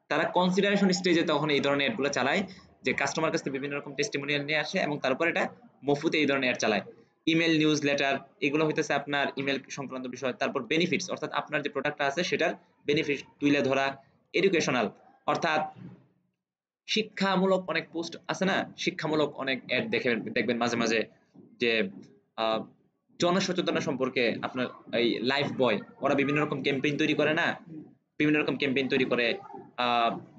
তারা কনসিডারেশন স্টেজে তখন এই ধরনের অ্যাডগুলো চালায়, যে কাস্টমার কাছ থেকে বিভিন্ন রকম টেস্টিমোনিয়াল নিয়ে আসে এবং তারপর এটা মফুতে এই ধরনের অ্যাড চালায়। ইমেল, নিউজ লেটার, এগুলো হইতেছে আপনার ইমেল সংক্রান্ত বিষয়। তারপর বেনিফিটস, অর্থাৎ আপনার যে প্রোডাক্টটা আছে সেটার বেনিফিট তুলে ধরা। এডুকেশনাল, অর্থাৎ শিক্ষামূলক অনেক পোস্ট আছে না, শিক্ষামূলক অনেক অ্যাড দেখবেন মাঝে মাঝে, যে আহ, জনসচেতনতা সম্পর্কে আপনার এই লাইফ বয়, ওরা বিভিন্ন রকম ক্যাম্পেইন তৈরি করে না, বিভিন্ন রকম ক্যাম্পেইন তৈরি করে,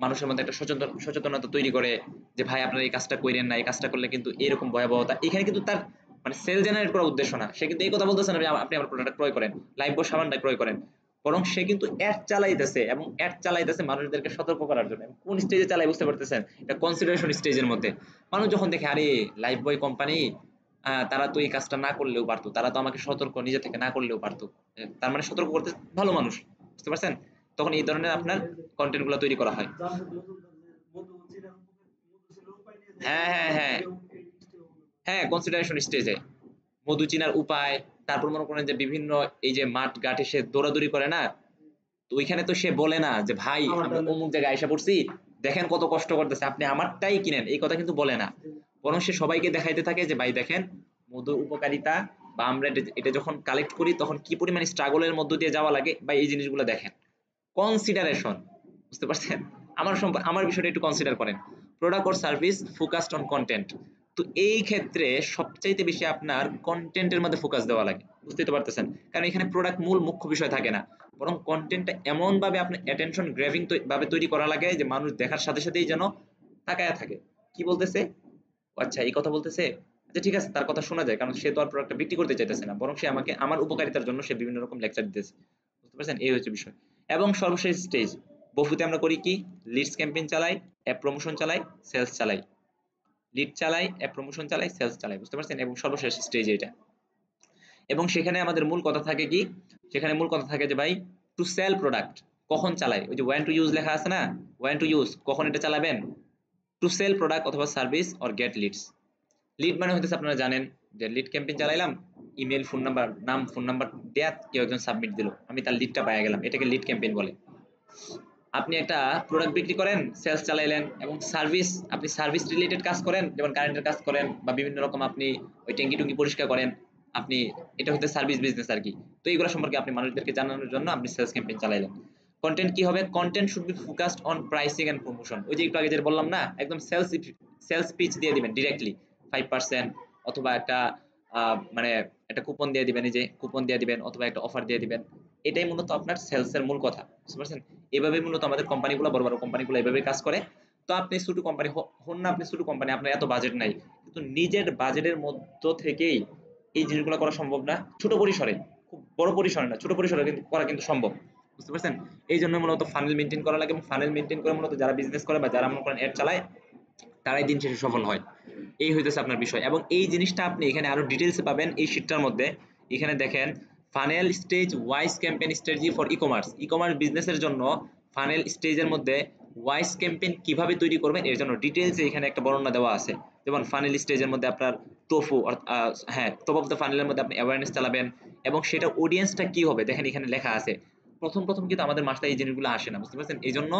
মানুষের মধ্যে একটা সচেতনতা তৈরি করে যে ভাই আপনারা এই কাজটা করেন না, এই কাজটা করলে কিন্তু এরকম ভয়াবহতা। এখানে কিন্তু তার মানে সেল জেনারেট করার উদ্দেশ্য না, সে কিন্তু এই কথা বলতেছে না যে আপনি আমার প্রোডাক্ট ক্রয় করেন, লাইফ বয় সাবানটা ক্রয় করেন, বরং সে কিন্তু অ্যাড চালাইতেছে এবং অ্যাড চালাইতেছে মানুষদেরকে সতর্ক করার জন্য। কোন স্টেজে চালাই বুঝতে পারতেছেন? এটা কনসিডারেশন স্টেজের মধ্যে। মানুষ যখন দেখে আরে লাইফ বয় কোম্পানি, তারা তো এই কাজটা না করলেও পারতো, তারা তো আমাকে সতর্ক নিজে থেকে না করলেও পারতো, তার মানে সতর্ক করতে ভালো মানুষ, বুঝতে পারছেন? তখন এই ধরনের আপনার কন্টেন্ট গুলো তৈরি করা হয়। হ্যাঁ হ্যাঁ হ্যাঁ হ্যাঁ, কনসিডারেশন স্টেজে মধু চিনার উপায়, তারপর মনে করেন যে বিভিন্ন এই যে মাঠ ঘাটে সে দৌড়াদৌড়ি করে না, তো ওইখানে তো সে বলে না যে ভাই
আমারটা
আমি
হলো
অমুক জায়গায় আইসা পড়ছি, দেখেন কত কষ্ট করতেছে, আপনি আমারটাই কিনেন, এই কথা কিন্তু বলে না। বরং সে সবাইকে দেখাইতে থাকে যে ভাই দেখেন মধুর উপকারিতা, বা আমরা এটা যখন কালেক্ট করি তখন কি পরিমাণ স্ট্রাগলের মধ্য দিয়ে যাওয়া লাগে, বা এই জিনিসগুলো দেখেন। কনসিডারেশন, বুঝতে পারছেন? আমার বিষয়টা একটু কনসিডার করেন। Product or service focused on content. তো এই ক্ষেত্রে সবচাইতে বেশি আপনার কন্টেন্টের মধ্যে ফোকাস দেওয়া লাগে, বুঝতেই তো পারতেছেন। কারণ এখানে প্রোডাক্ট মূল মুখ্য বিষয় থাকে না, বরং কন্টেন্টটা এমন ভাবে আপনার অ্যাটেনশন গ্র্যাভিং ভাবে তৈরি করা লাগে যে মানুষ দেখার সাথে সাথেই যেন তাকায়া থাকে, কি বলতেছে, ও আচ্ছা এই কথা বলতেছে, আচ্ছা ঠিক আছে, তার কথা শোনা যায়, কারণ সে তো আর প্রোডাক্টটা বিক্রি করতে চাইতেছে না, বরং সে আমাকে আমার উপকারিতার জন্য সে বিভিন্ন রকম লেকচার দিতেছে, বুঝতে পারছেন? এই হচ্ছে বিষয়। এবং সর্বশেষ স্টেজ, বহুতে আমরা করি কি, লিডস ক্যাম্পেইন চালাই, অ্যাপ প্রমোশন চালাই, সেলস চালাই, লিড চালাই, অ্যাপ প্রমোশন চালাই, সেলস চালাই, বুঝতে পারছেন? এবং সর্বশেষ স্টেজ এটা। এবং সেখানে আমাদের মূল কথা থাকে কি, সেখানে মূল কথা থাকে যে ভাই টু সেল প্রোডাক্ট কখন চালাই, ওই যে ওয়ান টু ইউজ লেখা আছে না, ওয়ান টু ইউজ কখন এটা চালাবেন, টু সেল প্রোডাক্ট অথবা service or get leads. Lead মানে হইতেছে আপনারা জানেন যে লিড ক্যাম্পেইন চালাইলাম, ইমেল, ফোন নাম্বার, নাম, ফোন নাম্বার দেয়া, কেউ একজন সাবমিট দিল, আমি তার লিডটা পাইয়া গেলাম, এটাকে লিড ক্যাম্পেইন বলে। আপনি একটা প্রোডাক্ট বিক্রি করেন, সেলস চালাইলেন, এবং সার্ভিস, আপনি সার্ভিস রিলেটেড কাজ করেন, যেমন কারেন্টের কাজ করেন বা বিভিন্ন রকম আপনি ওই ট্যাঙ্কি টুঙ্কি পরিষ্কার করেন, আপনি এটা হচ্ছে সার্ভিস বিজনেস আর কি। তো এইগুলো সম্পর্কে আপনি মানুষদেরকে জানানোর জন্য আপনি সেলস ক্যাম্পেইন চালাইলেন। কন্টেন্ট কি হবে, content should be focused on pricing and promotion. ওই যে একটু আগে যে বললাম না, একদম সেলস পিচ দিয়ে দিবেন ডিরেক্টলি, 5% অথবা একটা মানে একটা কুপন দিয়ে দিবেন, এই যে কুপন দিয়ে দিবেন অথবা একটা অফার দিয়ে দিবেন। এটাই মূলত আপনার সেলস এর মূল কথা, বুঝতে পারছেন? এভাবে মূলত আমাদের কোম্পানিগুলো, বড় বড় কোম্পানিগুলো এভাবে কাজ করে। তো আপনি ছোট কোম্পানি হন না, আপনি ছোট কোম্পানি, আপনার এত বাজেট নাই, কিন্তু নিজের বাজেটের মধ্য থেকেই এই জিনিসগুলো করা সম্ভব না, ছোট পরিসরে, খুব বড় পরিসরে না, ছোট পরিসরে কিন্তু করা কিন্তু সম্ভব, বুঝতে পারছেন? এই জন্য মূলত ফানেল মেনটেন করা লাগে, এবং ফানেল মেনটেন করে মূলত যারা বিজনেস করে বা যারা মনে করেন অ্যাড চালায়, তারাই দিন শেষে সফল হয়। এই হইতেছে আপনার বিষয়, এবং এই জিনিসটা আপনি এখানে আরো ডিটেলসে পাবেন এই শীটটার মধ্যে। এখানে দেখেন funnel stage wise campaign strategy for e commerce বিজনেসের জন্য ফানেল স্টেজের মধ্যে ওয়াইজ ক্যাম্পেইন কিভাবে তৈরি করবেন এর জন্য ডিটেলসে এখানে একটা বর্ণনা দেওয়া আছে। যেমন ফানেল স্টেজের মধ্যে আপনার টোফু, হ্যাঁ, টপ অফ দ্য ফানেলের মধ্যে আপনি অ্যাওয়ারনেস চালাবেন, এবং সেটা অডিয়েন্সটা কি হবে দেখেন এখানে লেখা আছে। প্রথম প্রথম কিন্তু আমাদের মাথায় এই জিনিসগুলো আসে না, বুঝতে পারছেন? এই জন্য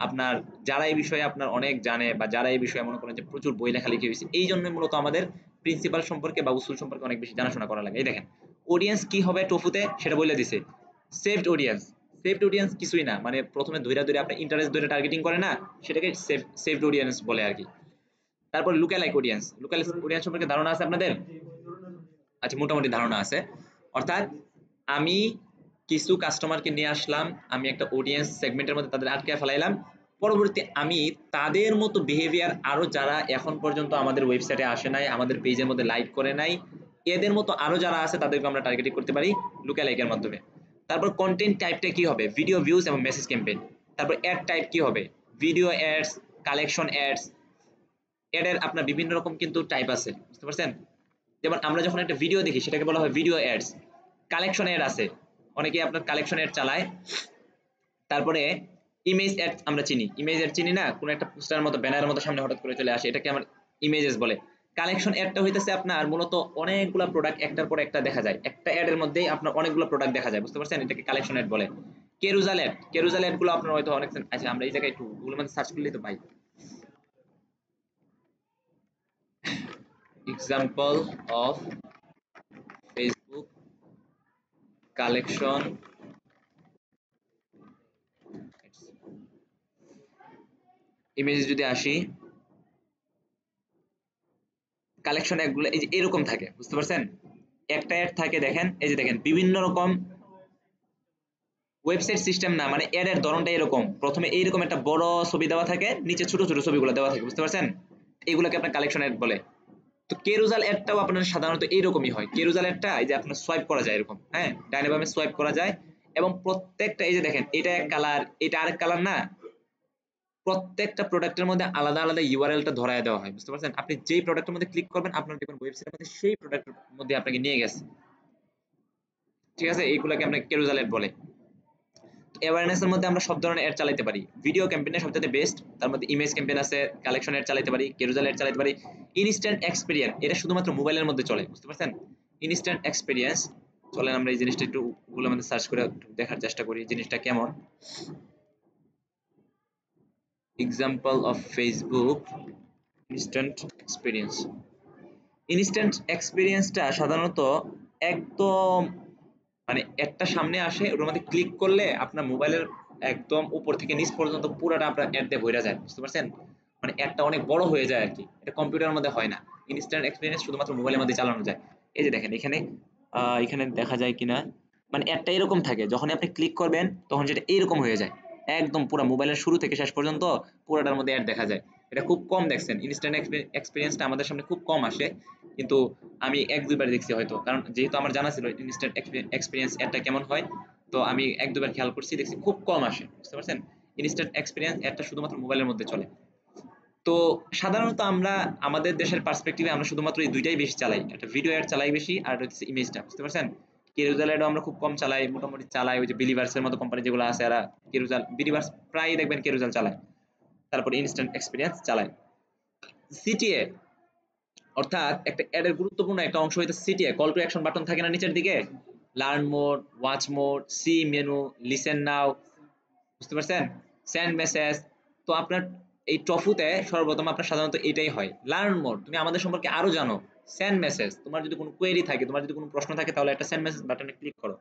আপনার যারা এই বিষয়ে আপনার অনেক জানে, বা যারা এই বিষয়ে মনে করেন যে প্রচুর বই লেখালেখি হয়েছে, এই জন্য মূলত আমাদের প্রিন্সিপাল সম্পর্কে বা উসুল সম্পর্কে অনেক বেশি জানাশোনা করা লাগে। এই দেখেন অডিয়েন্স কি হবে টোফুতে সেটা বলে দিছে, সেভড অডিয়েন্স। সেভড অডিয়েন্স কিছুই না, মানে প্রথমে ধইরা ধইরা আপনার ইন্টারেস্ট ধরে টার্গেটিং করে না, সেটাকে সেভড অডিয়েন্স বলে আর কি। তারপর লুকালাইক অডিয়েন্স, লুকালাইক অডিয়েন্স সম্পর্কে ধারণা আছে আপনাদের?
জি, ওই ধরনের
আচ্ছা, মোটামুটি ধারণা আছে। অর্থাৎ আমি কিছু কাস্টমারকে নিয়ে আসলাম, আমি একটা অডিয়েন্স সেগমেন্টের মধ্যে তাদের আটকে ফেলাইলাম, পরবর্তী আমি তাদের মতো বিহেভিয়ার আরো যারা এখন পর্যন্ত আমাদের ওয়েবসাইটে আসে নাই, আমাদের পেজের মধ্যে লাইক করে নাই, এদের মতো আরো যারা আছে তাদেরকে আমরা টার্গেটিং করতে পারি লুকালাইকের মাধ্যমে। তারপর কন্টেন্ট টাইপটা কি হবে, ভিডিও ভিউজ এবং মেসেজ ক্যাম্পেইন। তারপর অ্যাড টাইপ কি হবে, ভিডিও অ্যাডস, কালেকশন অ্যাডস। অ্যাডের আপনার বিভিন্ন রকম কিন্তু টাইপ আছে, বুঝতে পারছেন? যেমন আমরা যখন একটা ভিডিও দেখি সেটাকে বলা হয় ভিডিও অ্যাডস। কালেকশন অ্যাড আছে, অনেকে আপনার কালেকশন অ্যাড চালায়। তারপরে ইমেজ অ্যাড আমরা চিনি, ইমেজ অ্যাড চিনি না, কোনো একটা পোস্টারের মতো ব্যানারের মতো সামনে হঠাৎ করে চলে আসে, এটাকে আমার ইমেজেস বলে। কালেকশন অ্যাডটা হইতেছে আপনার মূলত অনেকগুলো প্রোডাক্ট একটার পর একটা দেখা যায়, একটা অ্যাডের মধ্যেই আপনার অনেকগুলো প্রোডাক্ট দেখা যায়, বুঝতে পারছেন? এটাকে কালেকশন অ্যাড বলে। কেরুজাল অ্যাড, কেরুজাল অ্যাড গুলো আপনার হয়তো অনেক, আচ্ছা আমরা এই জায়গায় একটু গুগলের মধ্যে সার্চ করলেই তো পাই। Example of Facebook collection image যদি আসি, কালেকশন অ্যাডগুলো এই যে এরকম থাকে, বুঝতে পারছেন? একটা অ্যাড থাকে দেখেন, এই যে দেখেন বিভিন্ন রকম ওয়েবসাইট সিস্টেম না, মানে অ্যাড এর ধরনটা এরকম, প্রথমে এইরকম একটা বড় ছবি দেওয়া থাকে, নিচে ছোট ছোট ছবিগুলো দেওয়া থাকে, বুঝতে পারছেন? এগুলোকে আপনার কালেকশন অ্যাড বলে। তো কেরুজাল অ্যাডটাও আপনার সাধারণত এইরকমই হয়। কেরুজাল অ্যাডটা এই যে আপনার সোয়াইপ করা যায় এরকম, হ্যাঁ, ডাইনে বামে সোয়াইপ করা যায়, এবং প্রত্যেকটা এই যে দেখেন এটা এক কালার, এটা আরেক কালার না, প্রত্যেকটা প্রোডাক্টের মধ্যে আলাদা আলাদা ইউআরএলটা ধরায় দেওয়া হয়, বুঝতে পারছেন? আপনি যেই প্রোডাক্টের মধ্যে ক্লিক করবেন আপনার দেখবেন ওয়েবসাইটের মধ্যে সেই প্রোডাক্টের মধ্যে আপনাকে নিয়ে গেছে, ঠিক আছে? এইগুলোকে আমরা কেরুজাল অ্যাড বলে। অ্যাওয়ারনেস এর মধ্যে আমরা সব ধরনের অ্যাড চালাতে পারি, ভিডিও ক্যাম্পেইনের সবচেয়ে বেস্ট, তার মধ্যে ইমেজ ক্যাম্পেইন আছে, কালেকশন অ্যাড চালাতে পারি, কেরুজাল অ্যাড চালাতে পারি। ইনস্ট্যান্ট এক্সপেরিয়েন্স, এটা শুধুমাত্র মোবাইলের মধ্যে চলে, বুঝতে পারছেন? Instant experience. চলেন আমরা এই জিনিসটা একটু গুগলের মধ্যে সার্চ করে একটু দেখার চেষ্টা করি জিনিসটা কেমন। Example of Facebook instant experience. Instant এক্সপিরিয়েন্সটা সাধারণত একদম মানে একটা সামনে আসে, ওটার মধ্যে ক্লিক করলে আপনার মোবাইলের একদম উপর থেকে নিচ পর্যন্ত পুরোটা আপনার অ্যাড দিয়ে ভরে যায়, বুঝতে পারছেন? মানে অ্যাডটা অনেক বড় হয়ে যায় আর কি, এটা কম্পিউটারের মধ্যে হয় না। ইনস্ট্যান্ট এক্সপিরিয়েন্স শুধুমাত্র মোবাইলের মধ্যে চালানো যায়। এই যে দেখেন এখানে এখানে দেখা যায় কিনা, মানে অ্যাডটা এরকম থাকে, যখন আপনি ক্লিক করবেন তখন যেটা এরকম হয়ে যায়, একদম পুরো মোবাইলের শুরু থেকে শেষ পর্যন্ত পুরোটার মধ্যে অ্যাড দেখা যায়। এটা খুব কম দেখছেন, ইনস্ট্যান্ট এক্সপিরিয়েন্সটা আমাদের সামনে খুব কম আসে, কিন্তু আমি এক দুইবার দেখছি হয়তো, কারণ যেহেতু আমার জানা ছিল ইনস্ট্যান্ট এক্সপিরিয়েন্স অ্যাডটা কেমন হয়, তো আমি এক দুবার খেয়াল করছি, দেখছি খুব কম আসে, বুঝতে পারছেন? ইনস্ট্যান্ট এক্সপিরিয়েন্স অ্যাডটা শুধুমাত্র মোবাইলের মধ্যে চলে। তো সাধারণত আমরা আমাদের দেশের পার্সপেক্টিভে আমরা শুধুমাত্র এই দুইটাই বেশি চালাই, একটা ভিডিও অ্যাড চালাই বেশি, আর হচ্ছে ইমেজটা, বুঝতে পারছেন? কেরুজাল অ্যাডও আমরা খুব কম চালাই, মোটামুটি চালাই ওই যে বিলিভার্সের মতো কোম্পানি যেগুলো আছে এরা কেরুজাল বিলিভার্স প্রায় দেখবেন কেরুজাল চালায়, তারপরে ইনস্ট্যান্ট এক্সপিরিয়েন্স চালায়। সিটিএ অর্থাৎ একটা অ্যাডের গুরুত্বপূর্ণ একটা অংশ হইতে CTA, call to action button থাকে না নিচের দিকে, learn more, watch more, see menu, listen now, বুঝতে পারছেন? Send message. তো আপনার এই টফুতে সর্বপ্রথম আপনার সাধারণত এটাই হয়, লার্ন মোর, তুমি আমাদের সম্পর্কে আরো জানো। সেন্ড মেসেজ, তোমার যদি কোনো কোয়েরি থাকে, তোমার যদি কোনো প্রশ্ন থাকে, তাহলে একটা সেন্ড মেসেজ বাটনে ক্লিক করো।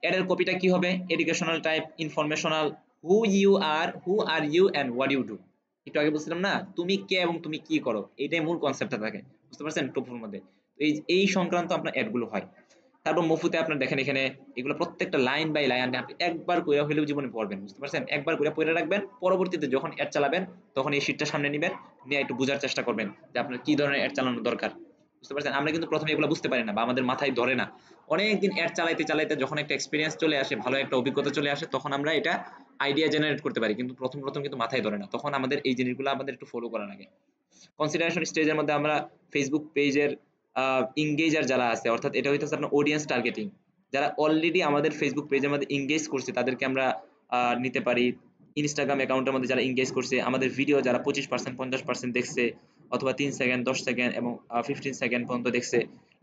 এর কপিটা কি হবে? Educational type, informational, who are you and what you do. একটু আগে বলছিলাম না তুমি কে এবং তুমি কি করো, এইটাই মূল কনসেপ্টটা থাকে, বুঝতে পারছেন? টফুর মধ্যে এই সংক্রান্ত আপনার অ্যাড গুলো হয়। তারপর মফুতে আপনার দেখেন এখানে এগুলো প্রত্যেকটা লাইন বাই লাইন আপনি একবার কইরা হইলেও জীবনে পড়বেন, বুঝতে পারছেন? একবার কইরা পড়ে রাখবেন, পরবর্তীতে যখন অ্যাড চালাবেন তখন এই শীটটা সামনে নিবেন, নিয়ে একটু বোঝার চেষ্টা করবেন যে আপনার কি ধরনের অ্যাড চালানো দরকার, বুঝতে পারছেন? আমরা কিন্তু প্রথমে এগুলো বুঝতে পারি না বা আমাদের মাথায় ধরে না, অনেকদিন অ্যাড চালাইতে চালাইতে যখন একটা এক্সপিরিয়েন্স চলে আসে, ভালো একটা অভিজ্ঞতা চলে আসে, তখন আমরা এটা আইডিয়া জেনারেট করতে পারি, কিন্তু প্রথম প্রথম কিন্তু মাথায় ধরে না, তখন আমাদের এই জিনিসগুলো আমাদের একটু ফলো করা লাগে। কনসিডারেশন স্টেজের মধ্যে আমরা ফেসবুক পেজের ইংগেজার যারা আছে, অর্থাৎ এটা হইতেছে আপনার অডিয়েন্স টার্গেটিং, যারা অলরেডি আমাদের ফেসবুক পেজের মধ্যে ইংগেজ করছে তাদেরকে আমরা নিতে পারি। ইনস্টাগ্রাম অ্যাকাউন্টের মধ্যে যারা ইংগেজ করছে, আমাদের ভিডিও যারা 25% 50% দেখছে, অথবা 3 সেকেন্ড 10 সেকেন্ড এবং 15 সেকেন্ড পর্যন্ত দেখছে,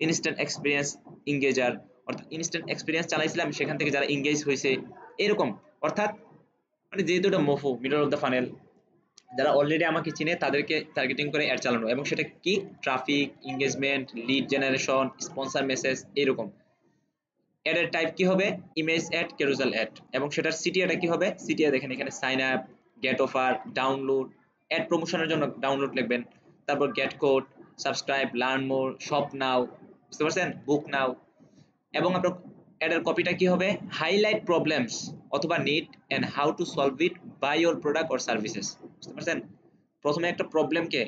ইনস্ট্যান্ট এক্সপিরিয়েন্স ইংগেজার, অর্থাৎ ইনস্ট্যান্ট এক্সপিরিয়েন্স চালাইছিলাম সেখান থেকে যারা ইংগেজ হয়েছে, এরকম। অর্থাৎ মানে যেহেতু এটা মোফো, মিডল অফ দ্য ফানেল, যারা অলরেডি আমাকে চিনে তাদেরকে টার্গেটিং করে অ্যাড চালানো, এবং সেটা কি traffic, engagement, lead generation, sponsor message, এরকম। অ্যাডের টাইপ কি হবে? ইমেজ অ্যাড, ক্যারুজাল অ্যাড, এবং সেটার সিটিএটা কি হবে? সিটিএ দেখেন এখানে sign up, get offer, download, add প্রমোশনের জন্য ডাউনলোড লিখবেন, তারপর get code, subscribe, learn more, shop now, বুঝতে পারছেন? বুক নাও। এবং আপনার অ্যাডের কপিটা কি হবে? হাইলাইট প্রবলেমস অথবা need and how to solve it by your product or services, বুঝতে পারছেন? প্রথমে একটা প্রবলেমকে,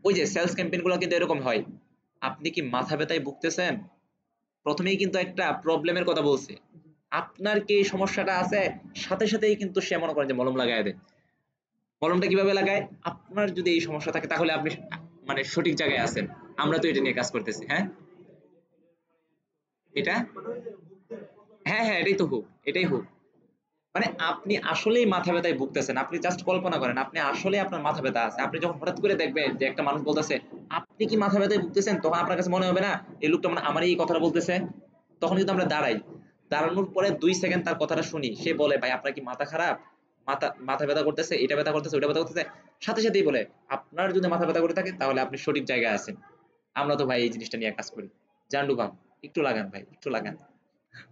ওই যে সেলস ক্যাম্পেইন গুলো কিন্তু এরকম হয়, আপনি কি মাথা ব্যথায় ভুগতেছেন, প্রথমেই কিন্তু একটা প্রবলেমের কথা বলছে, আপনার কি এই সমস্যাটা আছে, সাথে সাথেই কিন্তু সে মনে করেন যে মলম লাগায় দেয়। মলমটা কিভাবে লাগায়? আপনার যদি এই সমস্যা থাকে তাহলে আপনি মানে সঠিক জায়গায় আছেন, আমরা তো এটা নিয়ে কাজ করতেছি। হ্যাঁ, এটা,
মানে ওই যে ভুগতে
হ্যাঁ হ্যাঁ, এটাই তো হুক, এটাই হুক। মানে আপনি আসলেই মাথা ব্যথায় ভুগতেছেন, আপনি জাস্ট কল্পনা করেন আপনি আসলে আপনার মাথা ব্যথা আছে, আপনি যখন হঠাৎ করে দেখবেন যে একটা মানুষ বলতেছে আপনি কি মাথা ব্যথায় ভুগতেছেন, তখন আপনার কাছে মনে হবে না এই লোকটা মানে আমার এই কথাটা বলতেছে? তখন কিন্তু আমরা দাঁড়াই, দাঁড়ানোর পরে 2 সেকেন্ড তার কথাটা শুনি, সে বলে ভাই আপনার কি মাথা খারাপ, মাথা মাথা ব্যথা করতেছে, এটা ব্যথা করতেছে, ওটা ব্যথা করতেছে, সাথে সাথেই বলে আপনার যদি মাথা ব্যথা করে থাকে তাহলে আপনি সঠিক জায়গায় আছেন। আমরা তো ভাই এই জিনিসটা নিয়ে কাজ করি, জান্ডু ভাব, একটু লাগান ভাই, একটু লাগান,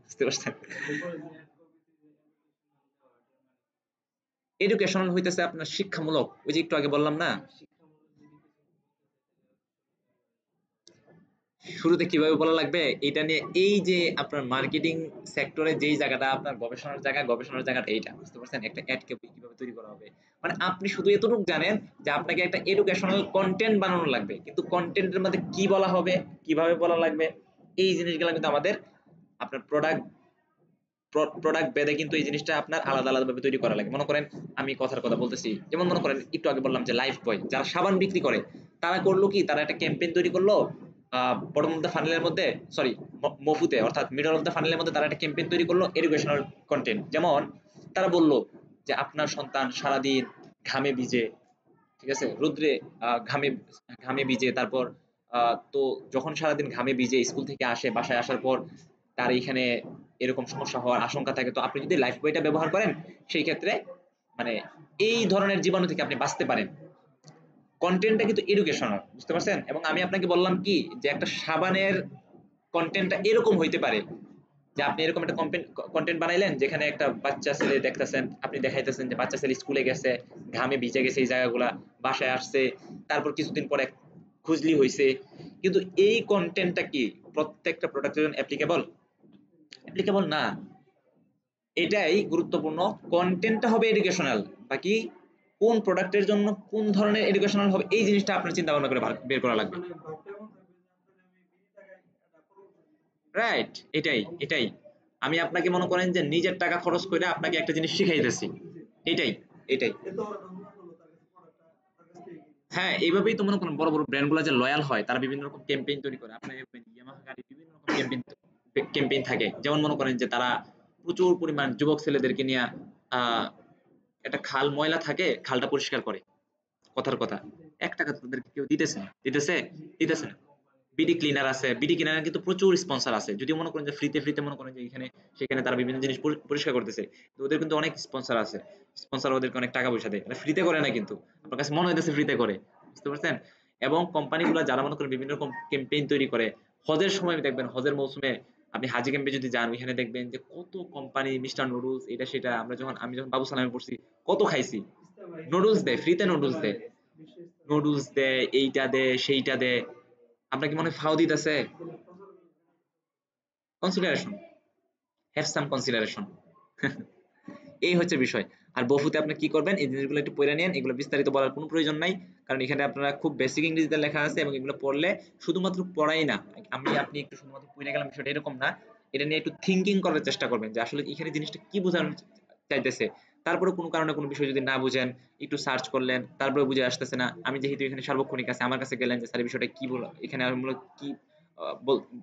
বুঝতে পারছেন?
এরপরে যে
এডুকেশনাল হইতেছে আপনার শিক্ষামূলক, ওই যে একটু আগে বললাম না,
শিক্ষামূলক যদি কিছু
শুরুতে কিভাবে বলা লাগবে এটা নিয়ে, এই যে আপনার মার্কেটিং সেক্টরে যেই জায়গাটা আপনার গবেষণার জায়গা, গবেষণার জায়গাটা এইটা, বুঝতে পারছেন? একটা অ্যাড কে কিভাবে তৈরি করা হবে, মানে আপনি শুধু এতটুকু জানেন যে আপনাকে একটা এডুকেশনাল কন্টেন্ট বানানো লাগবে, কিন্তু কন্টেন্টের মধ্যে কি বলা হবে, কিভাবে বলা লাগবে, এই জিনিসগুলো কিন্তু আমাদের আপনার প্রোডাক্ট ভেদে কিন্তু এই জিনিসটা আপনার আলাদা আলাদা ভাবে তৈরি করা লাগে। মনে করেন আমি কথার কথা বলতেছি, যেমন মনে করেন একটু আগে বললাম যে লাইফ বয় যারা সাবান বিক্রি করে, তারা করলো কি, তারা একটা ক্যাম্পেইন তৈরি করলো বটম অফ দ্য ফানেলের মধ্যে, সরি মফুতে অর্থাৎ মিডল অফ দ্য ফানেলের মধ্যে তারা একটা ক্যাম্পেইন তৈরি করলো এডুকেশনাল কন্টেন্ট। যেমন তারা বলল যে আপনার সন্তান সারাদিন ঘামে ভিজে, ঠিক আছে, রোদ্রে ঘামে ঘামে ভিজে, তারপর তো যখন সারাদিন ঘামে ভিজে স্কুল থেকে আসে, বাসায় আসার পর তার এইখানে এরকম সমস্যা হওয়ার আশঙ্কা থাকে। তো আপনি যদি লাইফ বয়টা ব্যবহার করেন, সেই ক্ষেত্রে মানে এই ধরনের জীবাণু থেকে আপনি বাঁচতে পারেন। কন্টেন্টটা কিন্তু এডুকেশনাল, বুঝতে পারছেন? এবং আমি আপনাকে বললাম কি যে একটা সাবানের কন্টেন্টটা এরকম হইতে পারে যে আপনি এরকম একটা কন্টেন্ট বানাইলেন যেখানে একটা বাচ্চা ছেলে দেখতেছেন, আপনি দেখাইতেছেন যে বাচ্চা ছেলে স্কুলে গেছে, ঘামে ভিজে গেছে এই জায়গাগুলা, বাসায় আসছে, তারপর কিছুদিন পরে খুজলি হয়েছে। কিন্তু এই কন্টেন্টটা কি প্রত্যেকটা প্রোডাক্টের জন্য অ্যাপ্লিকেবল? অ্যাপ্লিকেবল না। এটাই গুরুত্বপূর্ণ, কন্টেন্টটা হবে এডুকেশনাল, বাকি কোন প্রোডাক্টের জন্য কোন ধরনের এডুকেশনাল হবে এই জিনিসটা আপনার চিন্তা ভাবনা করে বের করা লাগবে।
মানে ভাবটা এমন থাকবে যে আসলে আমি বিনি টাকায় এটা পরবর্তীতে
রাইট, এটাই এটাই আমি আপনাকে মনে করেন যে নিজের টাকা খরচ করে আপনাকে একটা জিনিস শিখাইতেছি।
জি
এটাই এটাই
এত বড় ঢোকা হলো তার কাছে প্রোডাক্টটা তার কাছ থেকে কিনে
হ্যাঁ, এইভাবেই তো মনে করেন বড় বড় ব্র্যান্ড গুলো যে লয়াল হয়, তারা বিভিন্ন রকম ক্যাম্পেইন তৈরি করে। আপনার ইয়ামাহা গাড়ি বিভিন্ন রকম ক্যাম্পেইন থাকে, যেমন মনে করেন যে তারা প্রচুর পরিমাণ যুবক ছেলেদেরকে নিয়ে আহ একটা খাল ময়লা থাকে, খালটা পরিষ্কার করে। কথার কথা,
জি
1 টাকা তো তাদেরকে কেউ দিতেছে না, দিতেছে?
জি
দিতেছে না। বিডি ক্লিনার আছে, বিডি ক্লিনার কিন্তু প্রচুর স্পন্সর আছে, যদিও মনে করেন যে ফ্রিতে মনে করেন যে এখানে সেখানে তারা বিভিন্ন জিনিস পরিষ্কার করতেছে, তো ওদের কিন্তু অনেক স্পন্সর আছে, স্পন্সর ওদেরকে অনেক টাকা পয়সা দেয়, মানে ফ্রিতে করে না কিন্তু, আপনার কাছে মনে হইতেছে ফ্রিতে করে, বুঝতে পারছেন? এবং কোম্পানিগুলো যারা মনে করেন বিভিন্ন রকম ক্যাম্পেইন তৈরি করে, হজের সময় দেখবেন, হজের মৌসুমে আপনি হাজি ক্যাম্পে যদি যান, ওইখানে দেখবেন যে কত কোম্পানি মিস্টার নুডলস এটা সেটা, আমি যখন বাবু সালামে পড়ছি কত খাইছি,
ইস্তেমা
নুডলস দেয়, ফ্রিতে নুডলস
ইস্তেমা
দেয়,
বিশ্ব ইস্তেমা
নুডলস দেয়, এইটা দেয় সেইটা দেয়, আপনার কি মনে হয় ফাও দিতেছে?
এগুলো প্রচার
কনসিডারেশন, হ্যাভ সাম কনসিডারেশন। এই হচ্ছে বিষয়। আর বফুতে আপনি কি করবেন, এই জিনিসগুলো একটু পড়ে নেন, এগুলো বিস্তারিত বলার কোনো প্রয়োজন নাই, কারণ এখানে আপনারা খুব বেসিক ইংরেজিতে লেখা আছে, এবং এগুলো পড়লে শুধুমাত্র পড়াই না, আপনি একটু শুধুমাত্র পড়ে গেলাম বিষয়টা এরকম না, এটা নিয়ে একটু থিঙ্কিং করার চেষ্টা করবেন যে আসলে এখানে জিনিসটা কি বোঝানো চাইতেছে। তারপরে কোনো কারণে কোনো বিষয় যদি না বুঝেন, একটু সার্চ করলেন, তারপরে বুঝে আসতেছে না, আমি যেহেতু এখানে সার্বক্ষণিক আছে, আমার কাছে গেলেন যে স্যার এই বিষয়টা কি বলা, এখানে মূলত কি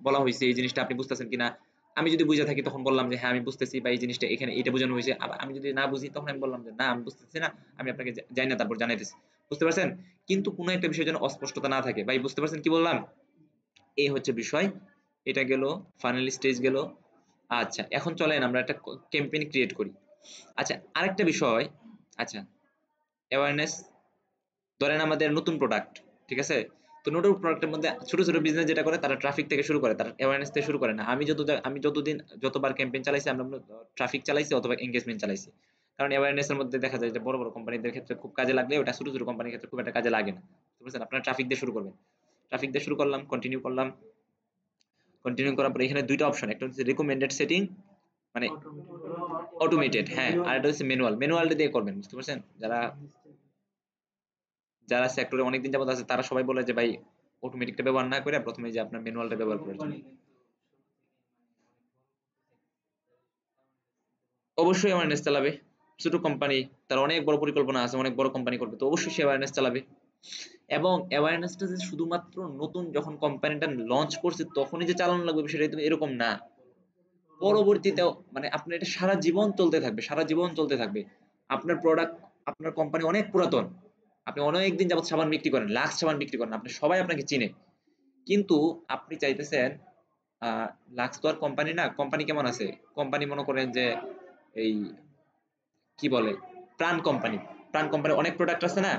বলা হয়েছে, এই জিনিসটা আপনি বুঝতেছেন কিনা। আমি যদি বুঝে থাকি তখন বললাম যে হ্যাঁ আমি বুঝতেছি, বা এই জিনিসটা এখানে এটা বোঝানো হয়েছে। আবার আমি যদি না বুঝি তখন আমি বললাম যে না আমি বুঝতেছি না, আমি আপনাকে জানি না, তারপর জানাইতেছি। বুঝতে পারছেন? কিন্তু কোনো একটা বিষয় যেন অস্পষ্টতা না থাকে। ভাই বুঝতে পারছেন কি বললাম? এই হচ্ছে বিষয়। এটা গেল, ফাইনাল স্টেজ গেল। আচ্ছা, এখন চলেন আমরা একটা ক্যাম্পেইন ক্রিয়েট করি। আচ্ছা, আরেকটা বিষয়। আচ্ছা, অ্যাওয়ারনেস, ধরেন আমাদের নতুন প্রোডাক্ট, ঠিক আছে? তো নতুন প্রোডাক্টের মধ্যে ছোট ছোট বিজনেস যেটা করে, তারা ট্রাফিক থেকে শুরু করে, তারা অ্যাওয়ারনেস থেকে শুরু করে না। আমি যতদিন যতবার ক্যাম্পেইন চালাইছি, আমরা ট্রাফিক চালাইছি অথবা এঙ্গেজমেন্ট চালাইছি। কারণ অ্যাওয়ারনেস এর মধ্যে দেখা যায় যে বড় বড় কোম্পানিদের ক্ষেত্রে খুব কাজে লাগলে ওটা ছোট ছোট কোম্পানির ক্ষেত্রে খুব একটা কাজে লাগে না। বুঝতে পারছেন? আপনারা ট্রাফিক দিয়ে শুরু করবেন, ট্রাফিক দিয়ে শুরু করলাম, কন্টিনিউ করলাম, কন্টিনিউ করার পরে এখানে দুইটা অপশন, একটা হচ্ছে রিকমেন্ডেড সেটিং, মানে অটোমেটেড, হ্যাঁ, আর একটা হচ্ছে ম্যানুয়াল। ম্যানুয়ালটা দিয়ে করবেন, বুঝতে পারছেন? যারা সেক্টরে অনেকদিন যাবত আছে তারা সবাই বলে যে ভাই অটোমেটিকটা ব্যবহার না করে প্রথমে যে আপনার ম্যানুয়ালটা ব্যবহার করার জন্য। অবশ্যই অ্যাওয়ারনেস চালাবে। ছোট কোম্পানি, তার অনেক বড় পরিকল্পনা আছে, অনেক বড় কোম্পানি করবে, তো অবশ্যই সে অ্যাওয়ারনেস চালাবে। এবং অ্যাওয়ারনেসটা যে শুধুমাত্র নতুন যখন কোম্পানিটা লঞ্চ করছে তখনই যে চালানো লাগবে বিষয়টা কিন্তু এরকম না। পরবর্তীতেও মানে আপনার এটা সারা জীবন চলতে থাকবে, সারা জীবন চলতে থাকবে। আপনার প্রোডাক্ট, আপনার কোম্পানি অনেক পুরাতন, আপনি অনেক দিন যাবত সাবান বিক্রি করেন, লাক্স সাবান বিক্রি করেন, আপনি সবাই আপনাকে চিনে, কিন্তু আপনি চাইতেছেন লাক্স তো আর কোম্পানি না, কোম্পানি কেমন আছে, কোম্পানি মনে করেন যে এই কি বলে প্রাণ কোম্পানি, প্রাণ কোম্পানির অনেক প্রোডাক্ট আছে না,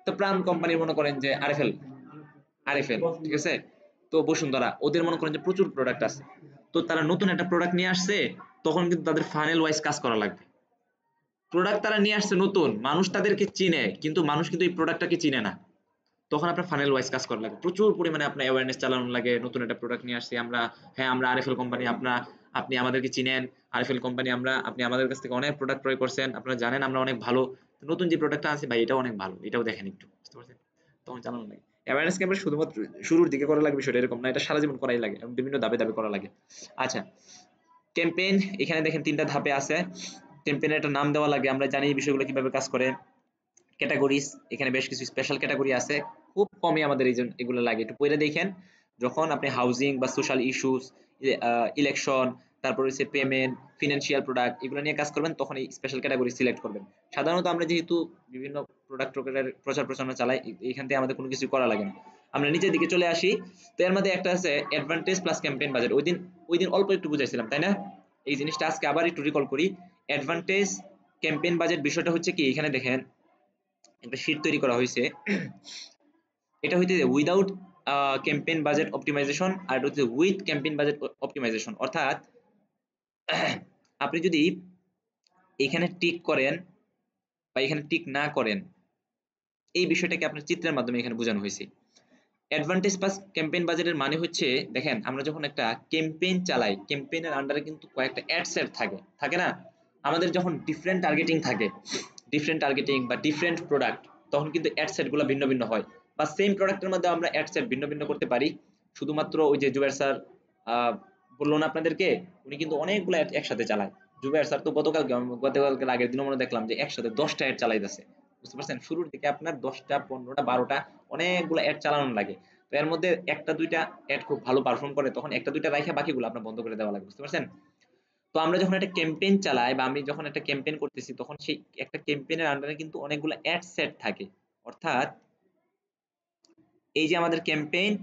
তো প্রাণ কোম্পানির মনে করেন যে আরএফএল, আরএফএল ঠিক আছে, তো বসুন্ধরা, ওদের মনে করেন যে প্রচুর প্রোডাক্ট আছে, তো তারা নতুন একটা প্রোডাক্ট নিয়ে আসছে, তখন কিন্তু তাদের ফানেল ওয়াইজ কাজ করা লাগবে। প্রোডাক্ট তারা নিয়ে আসছে নতুন, মানুষ তাদেরকে চিনে, কিন্তু মানুষ কিন্তু এই প্রোডাক্টটাকে চিনে না, তখন আপনার ফানেল ওয়াইজ কাজ করা লাগে, প্রচুর পরিমাণে আপনার অ্যাওয়ারনেস চালানো লাগে। নতুন একটা প্রোডাক্ট নিয়ে আসছি আমরা, হ্যাঁ আমরা আরএফএল কোম্পানি, আপনি আমাদেরকে চিনেন, আরএফএল কোম্পানি আমরা, আপনি আমাদের কাছ থেকে অনেক প্রোডাক্ট ক্রয় করছেন, আপনারা জানেন আমরা অনেক ভালো, নতুন যে প্রোডাক্টটা আছে ভাই এটাও অনেক ভালো, এটাও দেখেন একটু, বুঝতে পারছেন? তখন জানানো লাগে। অ্যাওয়ারনেস ক্যাম্পেইন শুধুমাত্র শুরুর দিকে করা লাগবে বিষয়টা এরকম না, এটা সারা জীবন করাই লাগে এবং বিভিন্ন ধাপে ধাপে করা লাগে। আচ্ছা, ক্যাম্পেইন এখানে দেখেন ৩টা ধাপে আছে। ক্যাম্পেইনের একটা নাম দেওয়া লাগে, আমরা জানি এই বিষয়গুলো কিভাবে কাজ করে। ক্যাটাগরিজ, এখানে বেশ কিছু স্পেশাল ক্যাটাগরি আছে, খুব কমই আমাদের এই এগুলো লাগে, একটু পড়ে দেখেন। যখন আপনি হাউজিং বা সোশ্যাল ইস্যুস, ইলেকশন, তারপর হচ্ছে পেমেন্ট, ফিনান্সিয়াল প্রোডাক্ট, এগুলো নিয়ে কাজ করবেন, তখন এই স্পেশাল ক্যাটাগরি সিলেক্ট করবেন। সাধারণত আমরা যেহেতু বিভিন্ন প্রোডাক্ট প্রচার প্রচারণা চালাই, এখান থেকে আমাদের কোনো কিছু করা লাগে না। আমরা নিচের দিকে চলে আসি। তো এর মধ্যে একটা আছে অ্যাডভান্টেজ প্লাস ক্যাম্পেইন বাজেট। ওই দিন অল্প একটু বুঝাইছিলাম, তাই না? এই জিনিসটা আজকে আবার একটু রিকল করি। অ্যাডভান্টেজ ক্যাম্পেইন বাজেট বিষয়টা হচ্ছে কি, এখানে দেখেন একটা শীট তৈরি করা হয়েছে। এটা হইতে উইদাউট ক্যাম্পেইন বাজেট অপটিমাইজেশন, আর এটা হচ্ছে উইথ ক্যাম্পেইন বাজেট অপটিমাইজেশন। অর্থাৎ আপনি যদি এখানে টিক করেন বা এখানে টিক না করেন, এই বিষয়টাকে আপনার চিত্রের মাধ্যমে এখানে বোঝানো হয়েছে। অ্যাডভান্টেজ প্লাস ক্যাম্পেইন বাজেটের মানে হচ্ছে, দেখেন আমরা যখন একটা ক্যাম্পেইন চালাই, ক্যাম্পেইনের আন্ডারে কিন্তু কয়েকটা অ্যাড সেট থাকে না? আমাদের যখন ডিফারেন্ট টার্গেটিং থাকে, ডিফারেন্ট টার্গেটিং বা ডিফারেন্ট প্রোডাক্ট, তখন কিন্তু অ্যাড সেটগুলো ভিন্ন ভিন্ন হয়, বা সেম প্রোডাক্টের মধ্যে আমরা অ্যাড সেট ভিন্ন ভিন্ন করতে পারি। শুধুমাত্র ওই যে জুবের স্যার বললো না আপনাদেরকে, উনি কিন্তু অনেকগুলো অ্যাড একসাথে চালায়। জুবের স্যার তো গতকালকে আগের দিনও মনে দেখলাম যে একসাথে 10টা অ্যাড চালাইতেছে। বুঝতে পারছেন? শুরুর দিকে আপনার 10টা 15টা 12টা অনেকগুলো অ্যাড চালানো লাগে। তো এর মধ্যে একটা দুইটা অ্যাড খুব ভালো পারফর্ম করে, তখন একটা দুইটা রাইখা বাকিগুলো আপনার বন্ধ করে দেওয়া লাগে। বুঝতে পারছেন? তো আমরা যখন একটা ক্যাম্পেইন চালাই বা আমি যখন একটা ক্যাম্পেইন করতেছি, তখন সেই একটা ক্যাম্পেইনের আন্ডারে কিন্তু অনেকগুলো অ্যাড সেট থাকে। অর্থাৎ এই যে আমাদের ক্যাম্পেইন,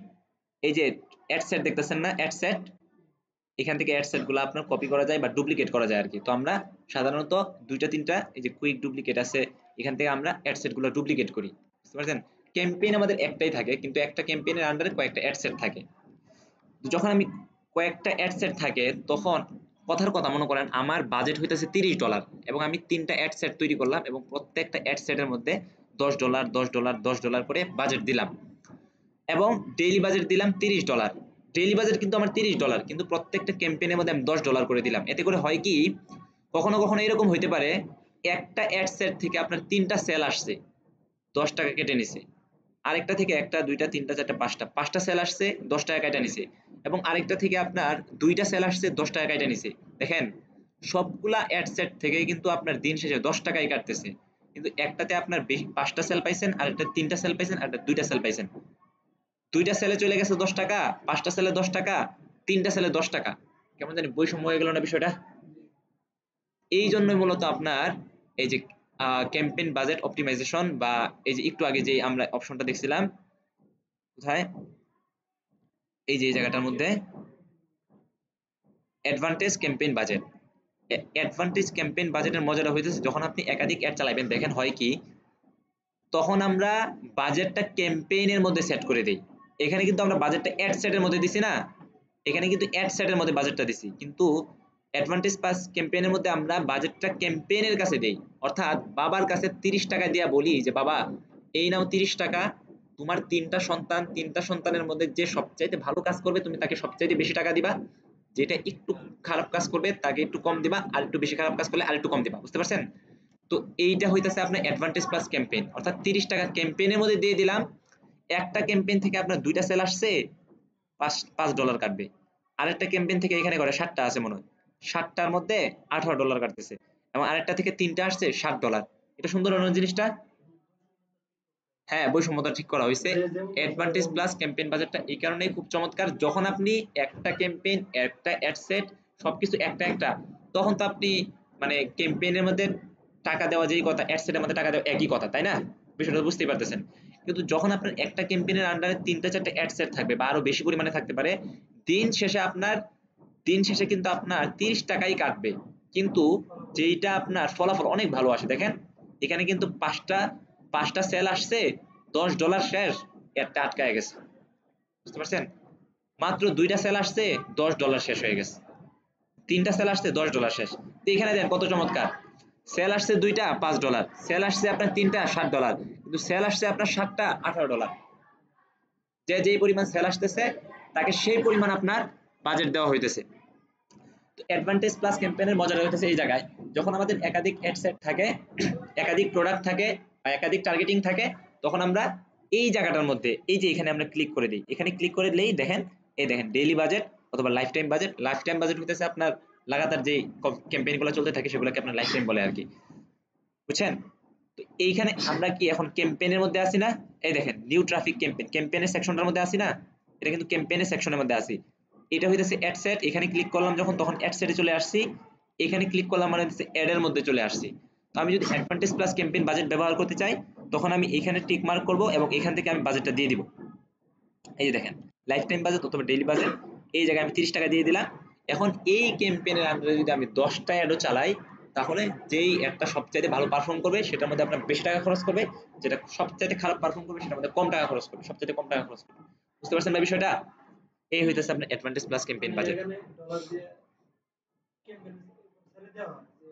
এই যে অ্যাড সেট দেখতেছেন না, অ্যাড সেট, এখান থেকে অ্যাড সেট গুলো আপনার কপি করা যায় বা ডুপ্লিকেট করা যায় আর কি। তো আমরা সাধারণত দুইটা তিনটা এই যে কুইক ডুপ্লিকেট আছে, এখান থেকে আমরা অ্যাড সেট গুলো ডুপ্লিকেট করি। বুঝতে পারছেন? ক্যাম্পেইন আমাদের একটাই থাকে, কিন্তু একটা ক্যাম্পেইনের আন্ডারে কয়েকটা অ্যাড সেট থাকে। যখন আমি কয়েকটা অ্যাড সেট থাকে, তখন কথার কথা মনে করেন আমার বাজেট হইতেছে $30 এবং আমি 3টা অ্যাড সেট তৈরি করলাম এবং প্রত্যেকটা অ্যাড সেটের মধ্যে $10 $10 $10 করে বাজেট দিলাম এবং ডেইলি বাজেট দিলাম $30। ডেইলি বাজেট কিন্তু আমার $30, কিন্তু প্রত্যেকটা ক্যাম্পেইনের মধ্যে আমি $10 করে দিলাম। এতে করে হয় কি, কখনো কখনো এরকম হইতে পারে একটা অ্যাড সেট থেকে আপনার 3টা সেল আসছে, $10 কেটে নিছে। আরেকটা থেকে একটা দুইটা তিনটা চারটা পাঁচটা সেল আসছে, $10 কেটে নিছে। এবং আরেকটা থেকে আপনার দুইটা সেল আসছে, $10 কেটে নিছে। দেখেন, সবগুলা অ্যাড সেট থেকে কিন্তু আপনার দিন শেষে $10 কাটতেছে, কিন্তু একটাতে আপনার বেশি 5টা সেল পাইছেন, আর একটা 3টা সেল পাইছেন, আর একটা 2টা সেল পাইছেন। 2টা সেলে চলে গেছে $10, 5টা সেলে $10, 3টা সেলে $10। কেমন জানি বৈষম্য হয়ে গেল না বিষয়টা? এই জন্যই মূলত আপনার এই যে ক্যাম্পেইন বাজেট অপটিমাইজেশন, বা এই যে একটু আগে যে আমরা অপশনটা দেখছিলাম, কোথায়, এই যে এই জায়গাটার মধ্যে advantage campaign budget. Advantage campaign বাজেটের মজাটা হইতেছে, যখন আপনি একাধিক অ্যাড চালাবেন, দেখেন হয় কি, তখন আমরা বাজেটটা ক্যাম্পেইনের মধ্যে সেট করে দেই। এখানে কিন্তু আমরা বাজেটটা অ্যাড সেটের মধ্যে দিছি না, এখানে কিন্তু অ্যাড সেটের মধ্যে বাজেটটা দিছি, কিন্তু অ্যাডভান্টেজ প্লাস ক্যাম্পেইনের মধ্যে আমরা বাজেটটা ক্যাম্পেইনের কাছে দেই। অর্থাৎ বাবার কাছে $30 দিয়া বলি যে বাবা এই নাও $30, তোমার 3টা সন্তানের মধ্যে যে সবচাইতে ভালো কাজ করবে তুমি তাকে সবচাইতে বেশি টাকা দিবা, যেটা একটু খারাপ কাজ করবে তাকে একটু কম দিবা, আর একটু বেশি খারাপ কাজ করলে আর একটু কম দিবা। বুঝতে পারছেন? তো এইটা হইতাছে আপনার অ্যাডভান্টেজ প্লাস ক্যাম্পেইন। অর্থাৎ $30 ক্যাম্পেইনের মধ্যে দিয়ে দিলাম, একটা ক্যাম্পেইন থেকে আপনার 2টা সেল আসছে, $5 কাটবে। আরেকটা ক্যাম্পেইন থেকে এখানে করে 7টা আছে মনে হয়, 7টার মধ্যে $18 কাটতেছে, এবং আরেকটা থেকে 3টা আসছে $7। এটা সুন্দর হলো জিনিসটা। হ্যাঁ, বৈষম্যতা ঠিক করা হয়েছে।
যে যেমন
অ্যাডভান্টেজ প্লাস ক্যাম্পেইন বাজেটটা এই কারণেই খুব চমৎকার, যখন আপনি একটা ক্যাম্পেইন, একটা অ্যাড সেট, সবকিছু একটা একটা, তখন তো আপনি মানে ক্যাম্পেইনের মধ্যে টাকা দেওয়া যেই কথা, অ্যাড সেটের মধ্যে টাকা দেওয়া একই কথা, তাই না? বিষয়টা বুঝতেই পারতেছেন। কিন্তু যখন আপনার একটা ক্যাম্পেইনের আন্ডারে 3টা 4টা অ্যাড সেট থাকবে বা আরো বেশি পরিমাণে থাকতে পারে, দিন শেষে কিন্তু আপনার $30 কাটবে, কিন্তু যেইটা আপনার ফলাফল অনেক ভালো আসে। দেখেন, এখানে কিন্তু পাঁচটা সেল আসছে, $10 শেষ, একটা আটকায় গেছে। বুঝতে পারছেন? মাত্র 2টা সেল আসছে, $10 শেষ হয়ে গেছে। 3টা সেল আসছে, $10 শেষ। তো এখানে দেন কত চমৎকার, সেল আসছে 2টা $5, সেল আসছে আপনার 3টা $7, কিন্তু সেল আসছে আপনার 7টা $18। যে যেই পরিমাণ সেল আসতেছে তাকে সেই পরিমাণ আপনার বাজেট দেওয়া হইতেছে। তো অ্যাডভান্টেজ প্লাস ক্যাম্পেইনের মজাটা হইতেছে এই জায়গায়, যখন আমাদের একাধিক অ্যাড সেট থাকে, একাধিক প্রোডাক্ট থাকে বা একাধিক টার্গেটিং থাকে, তখন আমরা এই জায়গাটার মধ্যে, এই যে এখানে আমরা ক্লিক করে দিই, এখানে ক্লিক করে দিলেই দেখেন, এই দেখেন ডেইলি বাজেট অথবা life time budget. Life time budget হইতেছে আপনার লাগাতার যে ক্যাম্পেইনগুলো চলতে থাকে সেগুলোকে আপনার লাইফ টাইম বলে আর কি। বুঝছেন? তো এইখানে আমরা কি এখন ক্যাম্পেইনের মধ্যে আছি না? এই দেখেন নিউ ট্রাফিক ক্যাম্পেইন, ক্যাম্পেইনের সেকশনটার মধ্যে আছি না? এটা কিন্তু ক্যাম্পেইনের সেকশনের মধ্যে আছি। এটা হইতেছে অ্যাড সেট, এখানে ক্লিক করলাম যখন, তখন অ্যাড সেটে চলে আসছি, এখানে ক্লিক করলাম মানে হচ্ছে অ্যাড এর মধ্যে চলে আসছি। তো আমি যদি অ্যাডভান্টেজ প্লাস ক্যাম্পেইন বাজেট ব্যবহার করতে চাই, তখন আমি এখানে টিক মার্ক করব এবং এখান থেকে আমি বাজেটটা দিয়ে দিব। এই যে দেখেন লাইফ টাইম বাজেট অথবা ডেইলি বাজেট, এই জায়গায় আমি 30 টাকা দিয়ে দিলাম। এখন এই ক্যাম্পেইনের আন্ডারে যদি আমি 10টা অ্যাডও চালাই, তাহলে যেই অ্যাডটা সবচাইতে ভালো পারফর্ম করবে সেটার মধ্যে আপনার বেশি টাকা খরচ করবে, যেটা সবচাইতে খারাপ পারফর্ম করবে সেটার মধ্যে কম টাকা খরচ করবে, সবচাইতে কম টাকা খরচ করবে। বুঝতে পারছেন ভাই বিষয়টা? এই হইতেছে আপনার অ্যাডভান্টেজ প্লাস ক্যাম্পেইন
মানে
বাজেট।
এখানে ডলার দিয়ে ক্যাম্পেইন ছেড়ে দেওয়া হয় যে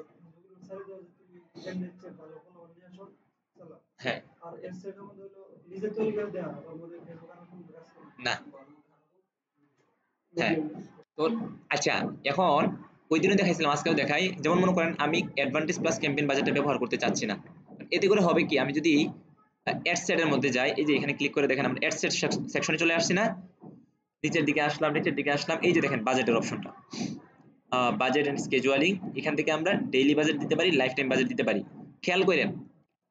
ছেড়ে দেওয়া যে তুমি ক্যাম্পেইন চেয়ে ভালো কোনো নিয়ে আসো চালা।
হ্যাঁ,
আর এর সেটার মধ্যে হলো নিজে তৈরি করে দেওয়া হয়, ওর মধ্যে ফেসবুক আর কোনো কাজ করে
না, হ্যাঁ।
মিডিয়াম।
তো আচ্ছা, এখন ওই দিনও দেখাইছিলাম, আজকেও দেখাই। যেমন মনে করেন আমি অ্যাডভান্টেজ প্লাস ক্যাম্পেইন বাজেটটা ব্যবহার করতে চাচ্ছি না। এতে করে হবে কি, আমি যদি অ্যাড সেটের মধ্যে যাই, এই যে এখানে ক্লিক করে দেখেন আমরা অ্যাড সেট সেকশনে চলে আসছি না, নিচের দিকে আসলাম, নিচের দিকে আসলাম, এই যে দেখেন বাজেটের অপশনটা, বাজেট এন্ড স্কেজুয়ালিং, এখান থেকে আমরা ডেইলি বাজেট দিতে পারি, লাইফ টাইম বাজেট দিতে পারি। খেয়াল করেন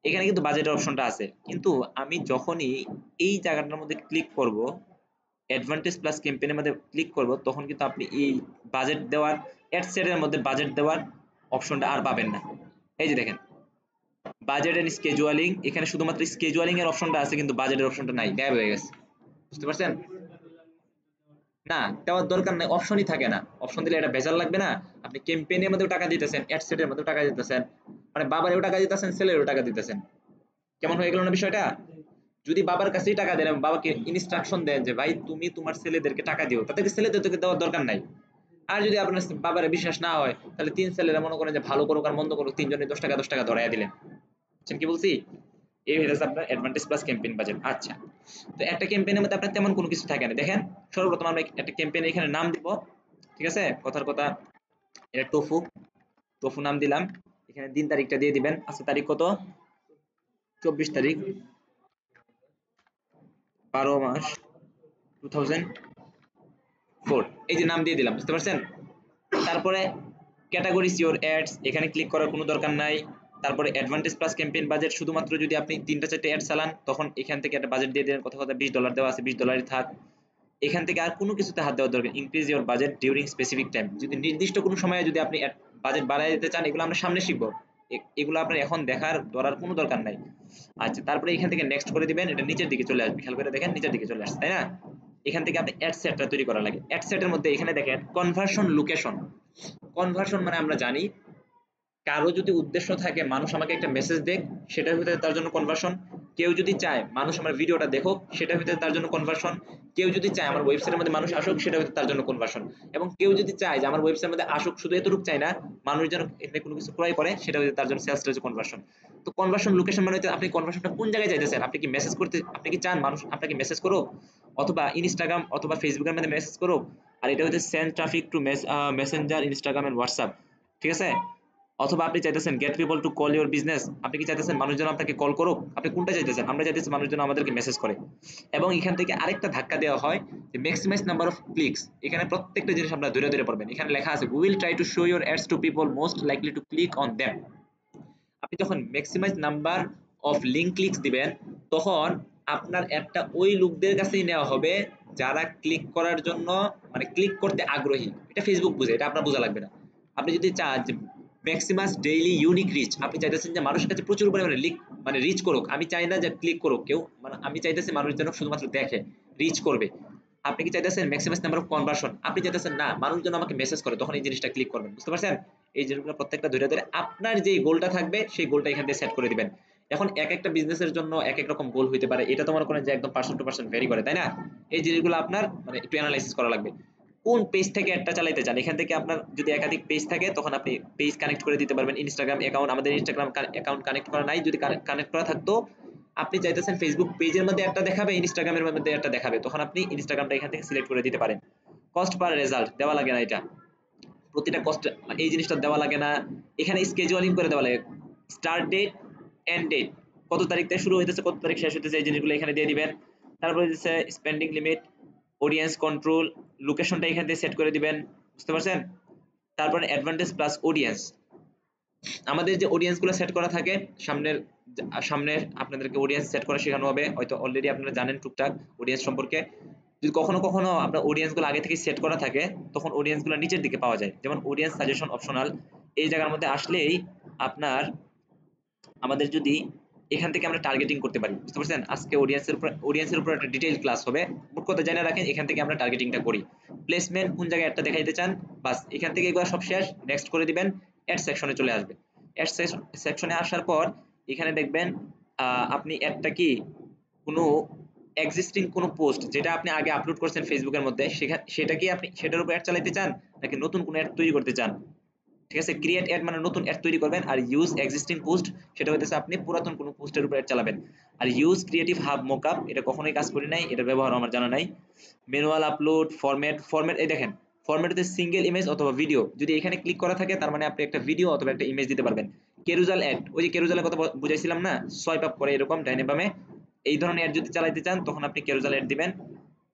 এখানে কিন্তু বাজেটের অপশনটা আছে, কিন্তু আমি যখনই এই জায়গাটার মধ্যে ক্লিক করব, অ্যাডভান্টেজ প্লাস ক্যাম্পেইনের মধ্যে ক্লিক করব, তখন কিন্তু আপনি এই বাজেট দেওয়ার, অ্যাড সেটের মধ্যে বাজেট দেওয়ার অপশনটা আর পাবেন না। এই যে দেখেন বাজেট এন্ড স্কেজুয়ালিং, এখানে শুধুমাত্র স্কেজুয়ালিং এর অপশনটা আছে, কিন্তু বাজেটের অপশনটা নাই, গায়েব হয়ে গেছে। বুঝতে পারছেন? না, দেওয়ার দরকার নাই, অপশনই থাকে না। অপশন দিলে এটা ভেজাল লাগবে না? আপনি ক্যাম্পেইনের মধ্যেও টাকা দিতেছেন, অ্যাড সেটের মধ্যেও টাকা দিতেছেন, মানে বাবারেও টাকা দিতেছেন, ছেলেরও টাকা দিতেছেন। কেমন হয়ে গেল না বিষয়টা? যদি বাবার কাছেই টাকা দেন এবং বাবাকে ইনস্ট্রাকশন দেন যে ভাই তুমি তোমার ছেলেদেরকে টাকা দিও, তাদেরকে ছেলেদেরকে দেওয়ার দরকার নাই। আর যদি আপনার বাবার বিশ্বাস না হয়, তাহলে 3 ছেলেরা মনে করেন যে ভালো করুক আর মন্দ করুক, তিনজনে 10 টাকা 10 টাকা ধরাইয়া দিলেন। বুঝছেন কি বলছি? এই হচ্ছে আপনার অ্যাডভান্টেজ প্লাস ক্যাম্পেইন বাজেট। আচ্ছা, তো একটা ক্যাম্পেইনের মধ্যে আপনার তেমন কোনো কিছু থাকে না। দেখেন সর্বপ্রথম আমরা একটা ক্যাম্পেইনের এখানে নাম দিব, ঠিক আছে? কথার কথা, এটা টোফু, টোফু নাম দিলাম। এখানে দিন তারিখটা দিয়ে দিবেন। আজকে তারিখ কত? 24 তারিখ 12 মাস 2004। এই যে নাম দিয়ে দিলাম, বুঝতে পারছেন? তারপরে ক্যাটাগরিজ ইওর অ্যাডস, এখানে ক্লিক করার কোনো দরকার নাই। তারপরে অ্যাডভান্টেজ প্লাস ক্যাম্পেইন বাজেট, শুধুমাত্র যদি আপনি 3টা 4টা অ্যাড চালান, তখন এখান থেকে একটা বাজেট দিয়ে দিলেন। কথা কথা $20 দেওয়া আছে, $20 থাক। এখান থেকে আর কোনো কিছুতে হাত দেওয়ার দরকার। Increase your budget during specific time, যদি নির্দিষ্ট কোনো সময়ে যদি আপনি বাজেট বাড়ায় দিতে চান, এগুলো আমরা সামনে শিখবো, এগুলো আপনার এখন দেখার ধরার কোনো দরকার নাই। আচ্ছা, তারপরে এখান থেকে নেক্সট করে দিবেন, এটা নিচের দিকে চলে আসবে, খেয়াল করে দেখেন নিচের দিকে চলে আসছে, তাই না? এখান থেকে আপনি অ্যাড সেটটা তৈরি করা লাগে। অ্যাড সেটের মধ্যে এখানে দেখেন কনভার্সন লোকেশন। কনভার্সন মানে আমরা জানি কারো যদি উদ্দেশ্য থাকে মানুষ আমাকে একটা মেসেজ দেখ, সেটার ভিতরে তার জন্য কনভার্সন। কেউ যদি চায় মানুষ আমার ভিডিওটা দেখুক, সেটার ভিতরে তার জন্য কনভার্সন। কেউ যদি চায় আমার ওয়েবসাইটের মধ্যে মানুষ আসুক, সেটার ভিতরে তার জন্য কনভার্সন। এবং কেউ যদি চায় যে আমার ওয়েবসাইটের মধ্যে আসুক, শুধু এতটুকু চাই না, মানুষ যেন এখানে কোনো কিছু ক্রয় করে, সেটা হচ্ছে তার জন্য সেলস হচ্ছে কনভার্সন। তো কনভার্সন লোকেশন মানে হচ্ছে আপনি কনভার্সনটা কোন জায়গায় চাইতেছেন। আপনি কি মেসেজ করতে, আপনি কি চান মানুষ আপনাকে মেসেজ করুক, অথবা ইনস্টাগ্রাম অথবা ফেসবুকের মধ্যে মেসেজ করুক? আর এটা হচ্ছে send traffic to Messenger, Instagram and WhatsApp, ঠিক আছে? অথবা আপনি চাইতেছেন get people to call your business, আপনি কি চাইতেছেন মানুষজন আপনাকে কল করুক? আপনি কোনটা চাইতেছেন? আমরা চাইতেছি মানুষজন আমাদেরকে মেসেজ করে। এবং এখান থেকে আরেকটা ধাক্কা দেওয়া হয় যে ম্যাক্সিমাইজ নাম্বার অফ ক্লিকস। এখানে প্রত্যেকটা জিনিস আপনারা ধরে ধরে পড়বেন। এখানে লেখা আছে we will try to show your ads to people most likely to click on them. আপনি যখন maximise number of link clicks দিবেন, তখন আপনার অ্যাডটা ওই লোকদের কাছেই নেওয়া হবে যারা ক্লিক করার জন্য, মানে ক্লিক করতে আগ্রহী। এটা ফেসবুক বুঝে, এটা আপনার বোঝা লাগবে না। আপনি যদি চান যে ম্যাক্সিমাস ডেইলি ইউনিক রিচ, আপনি চাইতেছেন যে মানুষের কাছে প্রচুর পরিমাণে মানে রিচ করুক। আমি চাই না যে ক্লিক করুক কেউ, মানে আমি চাইতেছি মানুষ যেন শুধুমাত্র দেখে, রিচ করবে। আপনি কি চাইতেছেন ম্যাক্সিমাস নাম্বার অফ কনভার্সন? আপনি চাইতেছেন না মানুষ যেন আমাকে মেসেজ করে, তখন এই জিনিসটা ক্লিক করবেন। বুঝতে পারছেন? এই জিনিসগুলো প্রত্যেকটা ধরে ধরে আপনার যে গোলটা থাকবে সেই গোলটা এখান থেকে সেট করে দিবেন। এখন এক একটা বিজনেসের জন্য এক এক রকম গোল হইতে পারে, এটা তো মনে করেন যে একদম পার্সন টু পার্সন ভ্যারি করে, তাই না? এই জিনিসগুলো আপনার মানে একটু অ্যানালাইসিস করা লাগবে। কোন পেজ থেকে একটা চালাইতে চান, এখান থেকে আপনার যদি একাধিক পেজ থাকে, তখন আপনি পেজ কানেক্ট করে দিতে পারবেন। ইনস্টাগ্রাম অ্যাকাউন্ট, আমাদের ইনস্টাগ্রাম অ্যাকাউন্ট কানেক্ট করা নাই, যদি কানেক্ট করা থাকতো, আপনি চাইতেছেন ফেসবুক পেজের মধ্যে একটা দেখাবে, ইনস্টাগ্রামের মধ্যে একটা দেখাবে, তখন আপনি ইনস্টাগ্রামটা এখান থেকে সিলেক্ট করে দিতে পারেন। কস্ট পার রেজাল্ট দেওয়া লাগে না, এটা প্রতিটা কষ্ট, এই জিনিসটা দেওয়া লাগে না। এখানে স্কেজুয়ালিং করে দেওয়া লাগে, স্টার্ট ডেট, এন্ড ডেট, কত তারিখ থেকে শুরু হইতেছে, কত তারিখ শেষ হইতেছে, এই জিনিসগুলো এখানে দিয়ে দিবেন। তারপরে দিচ্ছে স্পেন্ডিং লিমিট, অডিয়েন্স কন্ট্রোল, লোকেশনটা এখান থেকে সেট করে দিবেন। বুঝতে পারছেন? তারপরে অ্যাডভান্টেজ প্লাস অডিয়েন্স, আমাদের যে অডিয়েন্স গুলো সেট করা থাকে, সামনের সামনের আপনাদেরকে অডিয়েন্স সেট করা শেখানো হবে, হয়তো অলরেডি আপনারা জানেন টুকটাক অডিয়েন্স সম্পর্কে। যদি কখনো কখনো আপনার অডিয়েন্স গুলো আগে থেকে সেট করা থাকে, তখন অডিয়েন্স গুলো নিচের দিকে পাওয়া যায়, যেমন অডিয়েন্স সাজেশন অপশনাল। এই জায়গার মধ্যে আসলেই আপনার, আমাদের যদি এখান থেকে আমরা টার্গেটিং করতে পারি, বুঝতে পারছেন? আজকে অডিয়েন্সের উপর একটা ডিটেইল ক্লাস হবে। মোট কথা জেনে রাখেন, এখান থেকে আমরা টার্গেটিংটা করি। প্লেসমেন্ট কোন জায়গায় অ্যাডটা দেখাইতে চান, বাস এখান থেকে এগুলো সব শেষ, নেক্সট করে দিবেন, অ্যাড সেকশনে চলে আসবে। অ্যাড সেকশনে আসার পর এখানে দেখবেন আপনি অ্যাডটা কি কোনো এক্সিস্টিং কোনো পোস্ট যেটা আপনি আগে আপলোড করছেন ফেসবুকের মধ্যে, সেটা কি আপনি সেটার উপর অ্যাড চালাতে চান, নাকি নতুন কোনো অ্যাড তৈরি করতে চান? ঠিক আছে, ক্রিয়েট অ্যাড মানে নতুন অ্যাড তৈরি করবেন, আর ইউজ এক্সিস্টিং পোস্ট সেটা হইতেছে আপনি পুরাতন কোনো পোস্টের উপর অ্যাড চালাবেন। আর ইউজ ক্রিয়েটিভ হাব মোকআপ, এটা কখনোই কাজ করি নাই, এটার ব্যবহার আমার জানা নাই। ম্যানুয়াল আপলোড, ফরম্যাট এই দেখেন, ফরম্যাট হচ্ছে সিঙ্গেল ইমেজ অথবা ভিডিও, যদি এখানে ক্লিক করা থাকে তার মানে আপনি একটা ভিডিও অথবা একটা ইমেজ দিতে পারবেন। কেরুজাল অ্যাড, ওই যে কেরুজালের কথা বুঝাইছিলাম না, সোয়াইপ আপ করে এরকম ডাইনে বামে, এই ধরনের অ্যাড যদি চালাইতে চান তখন আপনি কেরুজাল অ্যাড দিবেন।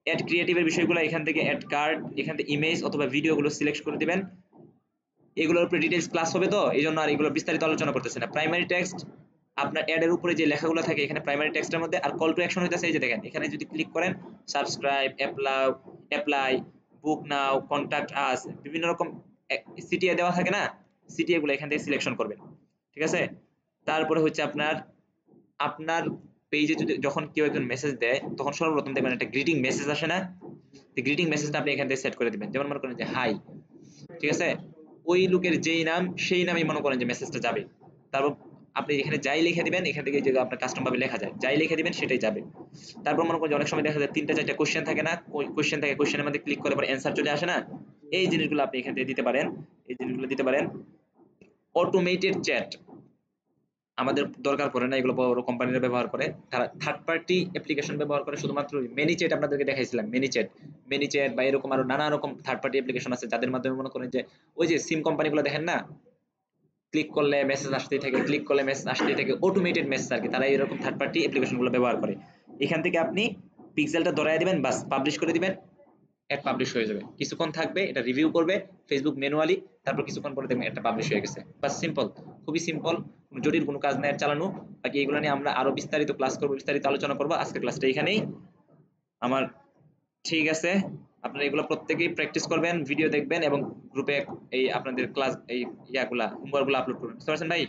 অ্যাড ক্রিয়েটিভের বিষয়গুলো এখান থেকে অ্যাড কার্ড, এখান থেকে ইমেজ অথবা ভিডিওগুলো সিলেক্ট করে দিবেন। এগুলোর উপরে ডিটেইলস ক্লাস হবে, তো এই জন্য আর এগুলো বিস্তারিত আলোচনা করতেছে না। প্রাইমারি টেক্সট, আপনার অ্যাড এর উপরে যে লেখাগুলো থাকে এখানে প্রাইমারি টেক্সটের মধ্যে, আর কল টু অ্যাকশন হইতাছে এই যে দেখেন, এখানে যদি ক্লিক করেন সাবস্ক্রাইব, অ্যাপ্লাই, বুক নাও, কন্টাক্ট আস, বিভিন্ন রকম সিটিএ দেওয়া থাকে না, সিটিএ গুলো এখান থেকে সিলেকশন করবেন। ঠিক আছে, তারপরে হচ্ছে আপনার আপনার পেজে যদি যখন কেউ একজন মেসেজ দেয় তখন সর্বপ্রথম দেখবেন একটা গ্রিটিং মেসেজ আসে না, এই গ্রিটিং মেসেজটা আপনি এখান থেকে সেট করে দিবেন। যেমন মনে করেন যে হাই, ঠিক আছে, ওই লোকের যেই নাম সেই নামই মনে করেন যে মেসেজটা যাবে। তারপর আপনি এখানে যাই লিখে দিবেন, এখান থেকে যে আপনার কাস্টম ভাবে লেখা যায়, যাই লিখে দিবেন সেটাই যাবে। তারপর মনে করেন যে অনেক সময় দেখা যায় 3টা 4টা কোশ্চেন থাকে না, কোশ্চেন থাকে, কোশ্চেনের মধ্যে ক্লিক করে পরে অ্যান্সার চলে আসে না, এই জিনিসগুলো আপনি এখান থেকে দিতে পারেন, এই জিনিসগুলো দিতে পারেন। অটোমেটেড চ্যাট আমাদের দরকার পড়ে না, এগুলো বড় বড় কোম্পানিরা ব্যবহার করে, তারা থার্ড পার্টি অ্যাপ্লিকেশন ব্যবহার করে শুধুমাত্র। মেনিচ্যাট আপনাদেরকে দেখাইছিলাম, মেনিচ্যাট বা এরকম আরো নানা রকম থার্ড পার্টি অ্যাপ্লিকেশন আছে যাদের মাধ্যমে মনে করেন যে ওই যে সিম কোম্পানিগুলো দেখেন না, ক্লিক করলে মেসেজ আসতেই থাকে, ক্লিক করলে মেসেজ আসতেই থাকে, অটোমেটেড মেসেজ আর কি, তারা এরকম থার্ড পার্টি অ্যাপ্লিকেশনগুলো ব্যবহার করে। এখান থেকে আপনি পিক্সেলটা ধরায় দিবেন, বাস পাবলিশ করে দিবেন, অ্যাড পাবলিশ হয়ে যাবে। কিছুক্ষণ থাকবে, এটা রিভিউ করবে ফেসবুক ম্যানুয়ালি, তারপর কিছুক্ষণ পরে দেখবেন এটা পাবলিশ হয়ে গেছে। বাস সিম্পল, খুবই সিম্পল, কোনো জটিল কোনো কাজ নেই চালানো। বাকি এগুলো নিয়ে আমরা আরো বিস্তারিত ক্লাস করবো, বিস্তারিত আলোচনা করবো। আজকের ক্লাসটা এখানেই আমার, ঠিক আছে? আপনারা এগুলো প্রত্যেকেই প্র্যাকটিস করবেন, ভিডিও দেখবেন এবং গ্রুপে এই আপনাদের ক্লাস এই ইয়াগুলা হোমওয়ার্কগুলো আপলোড করবেন, বুঝতে পারছেন ভাই?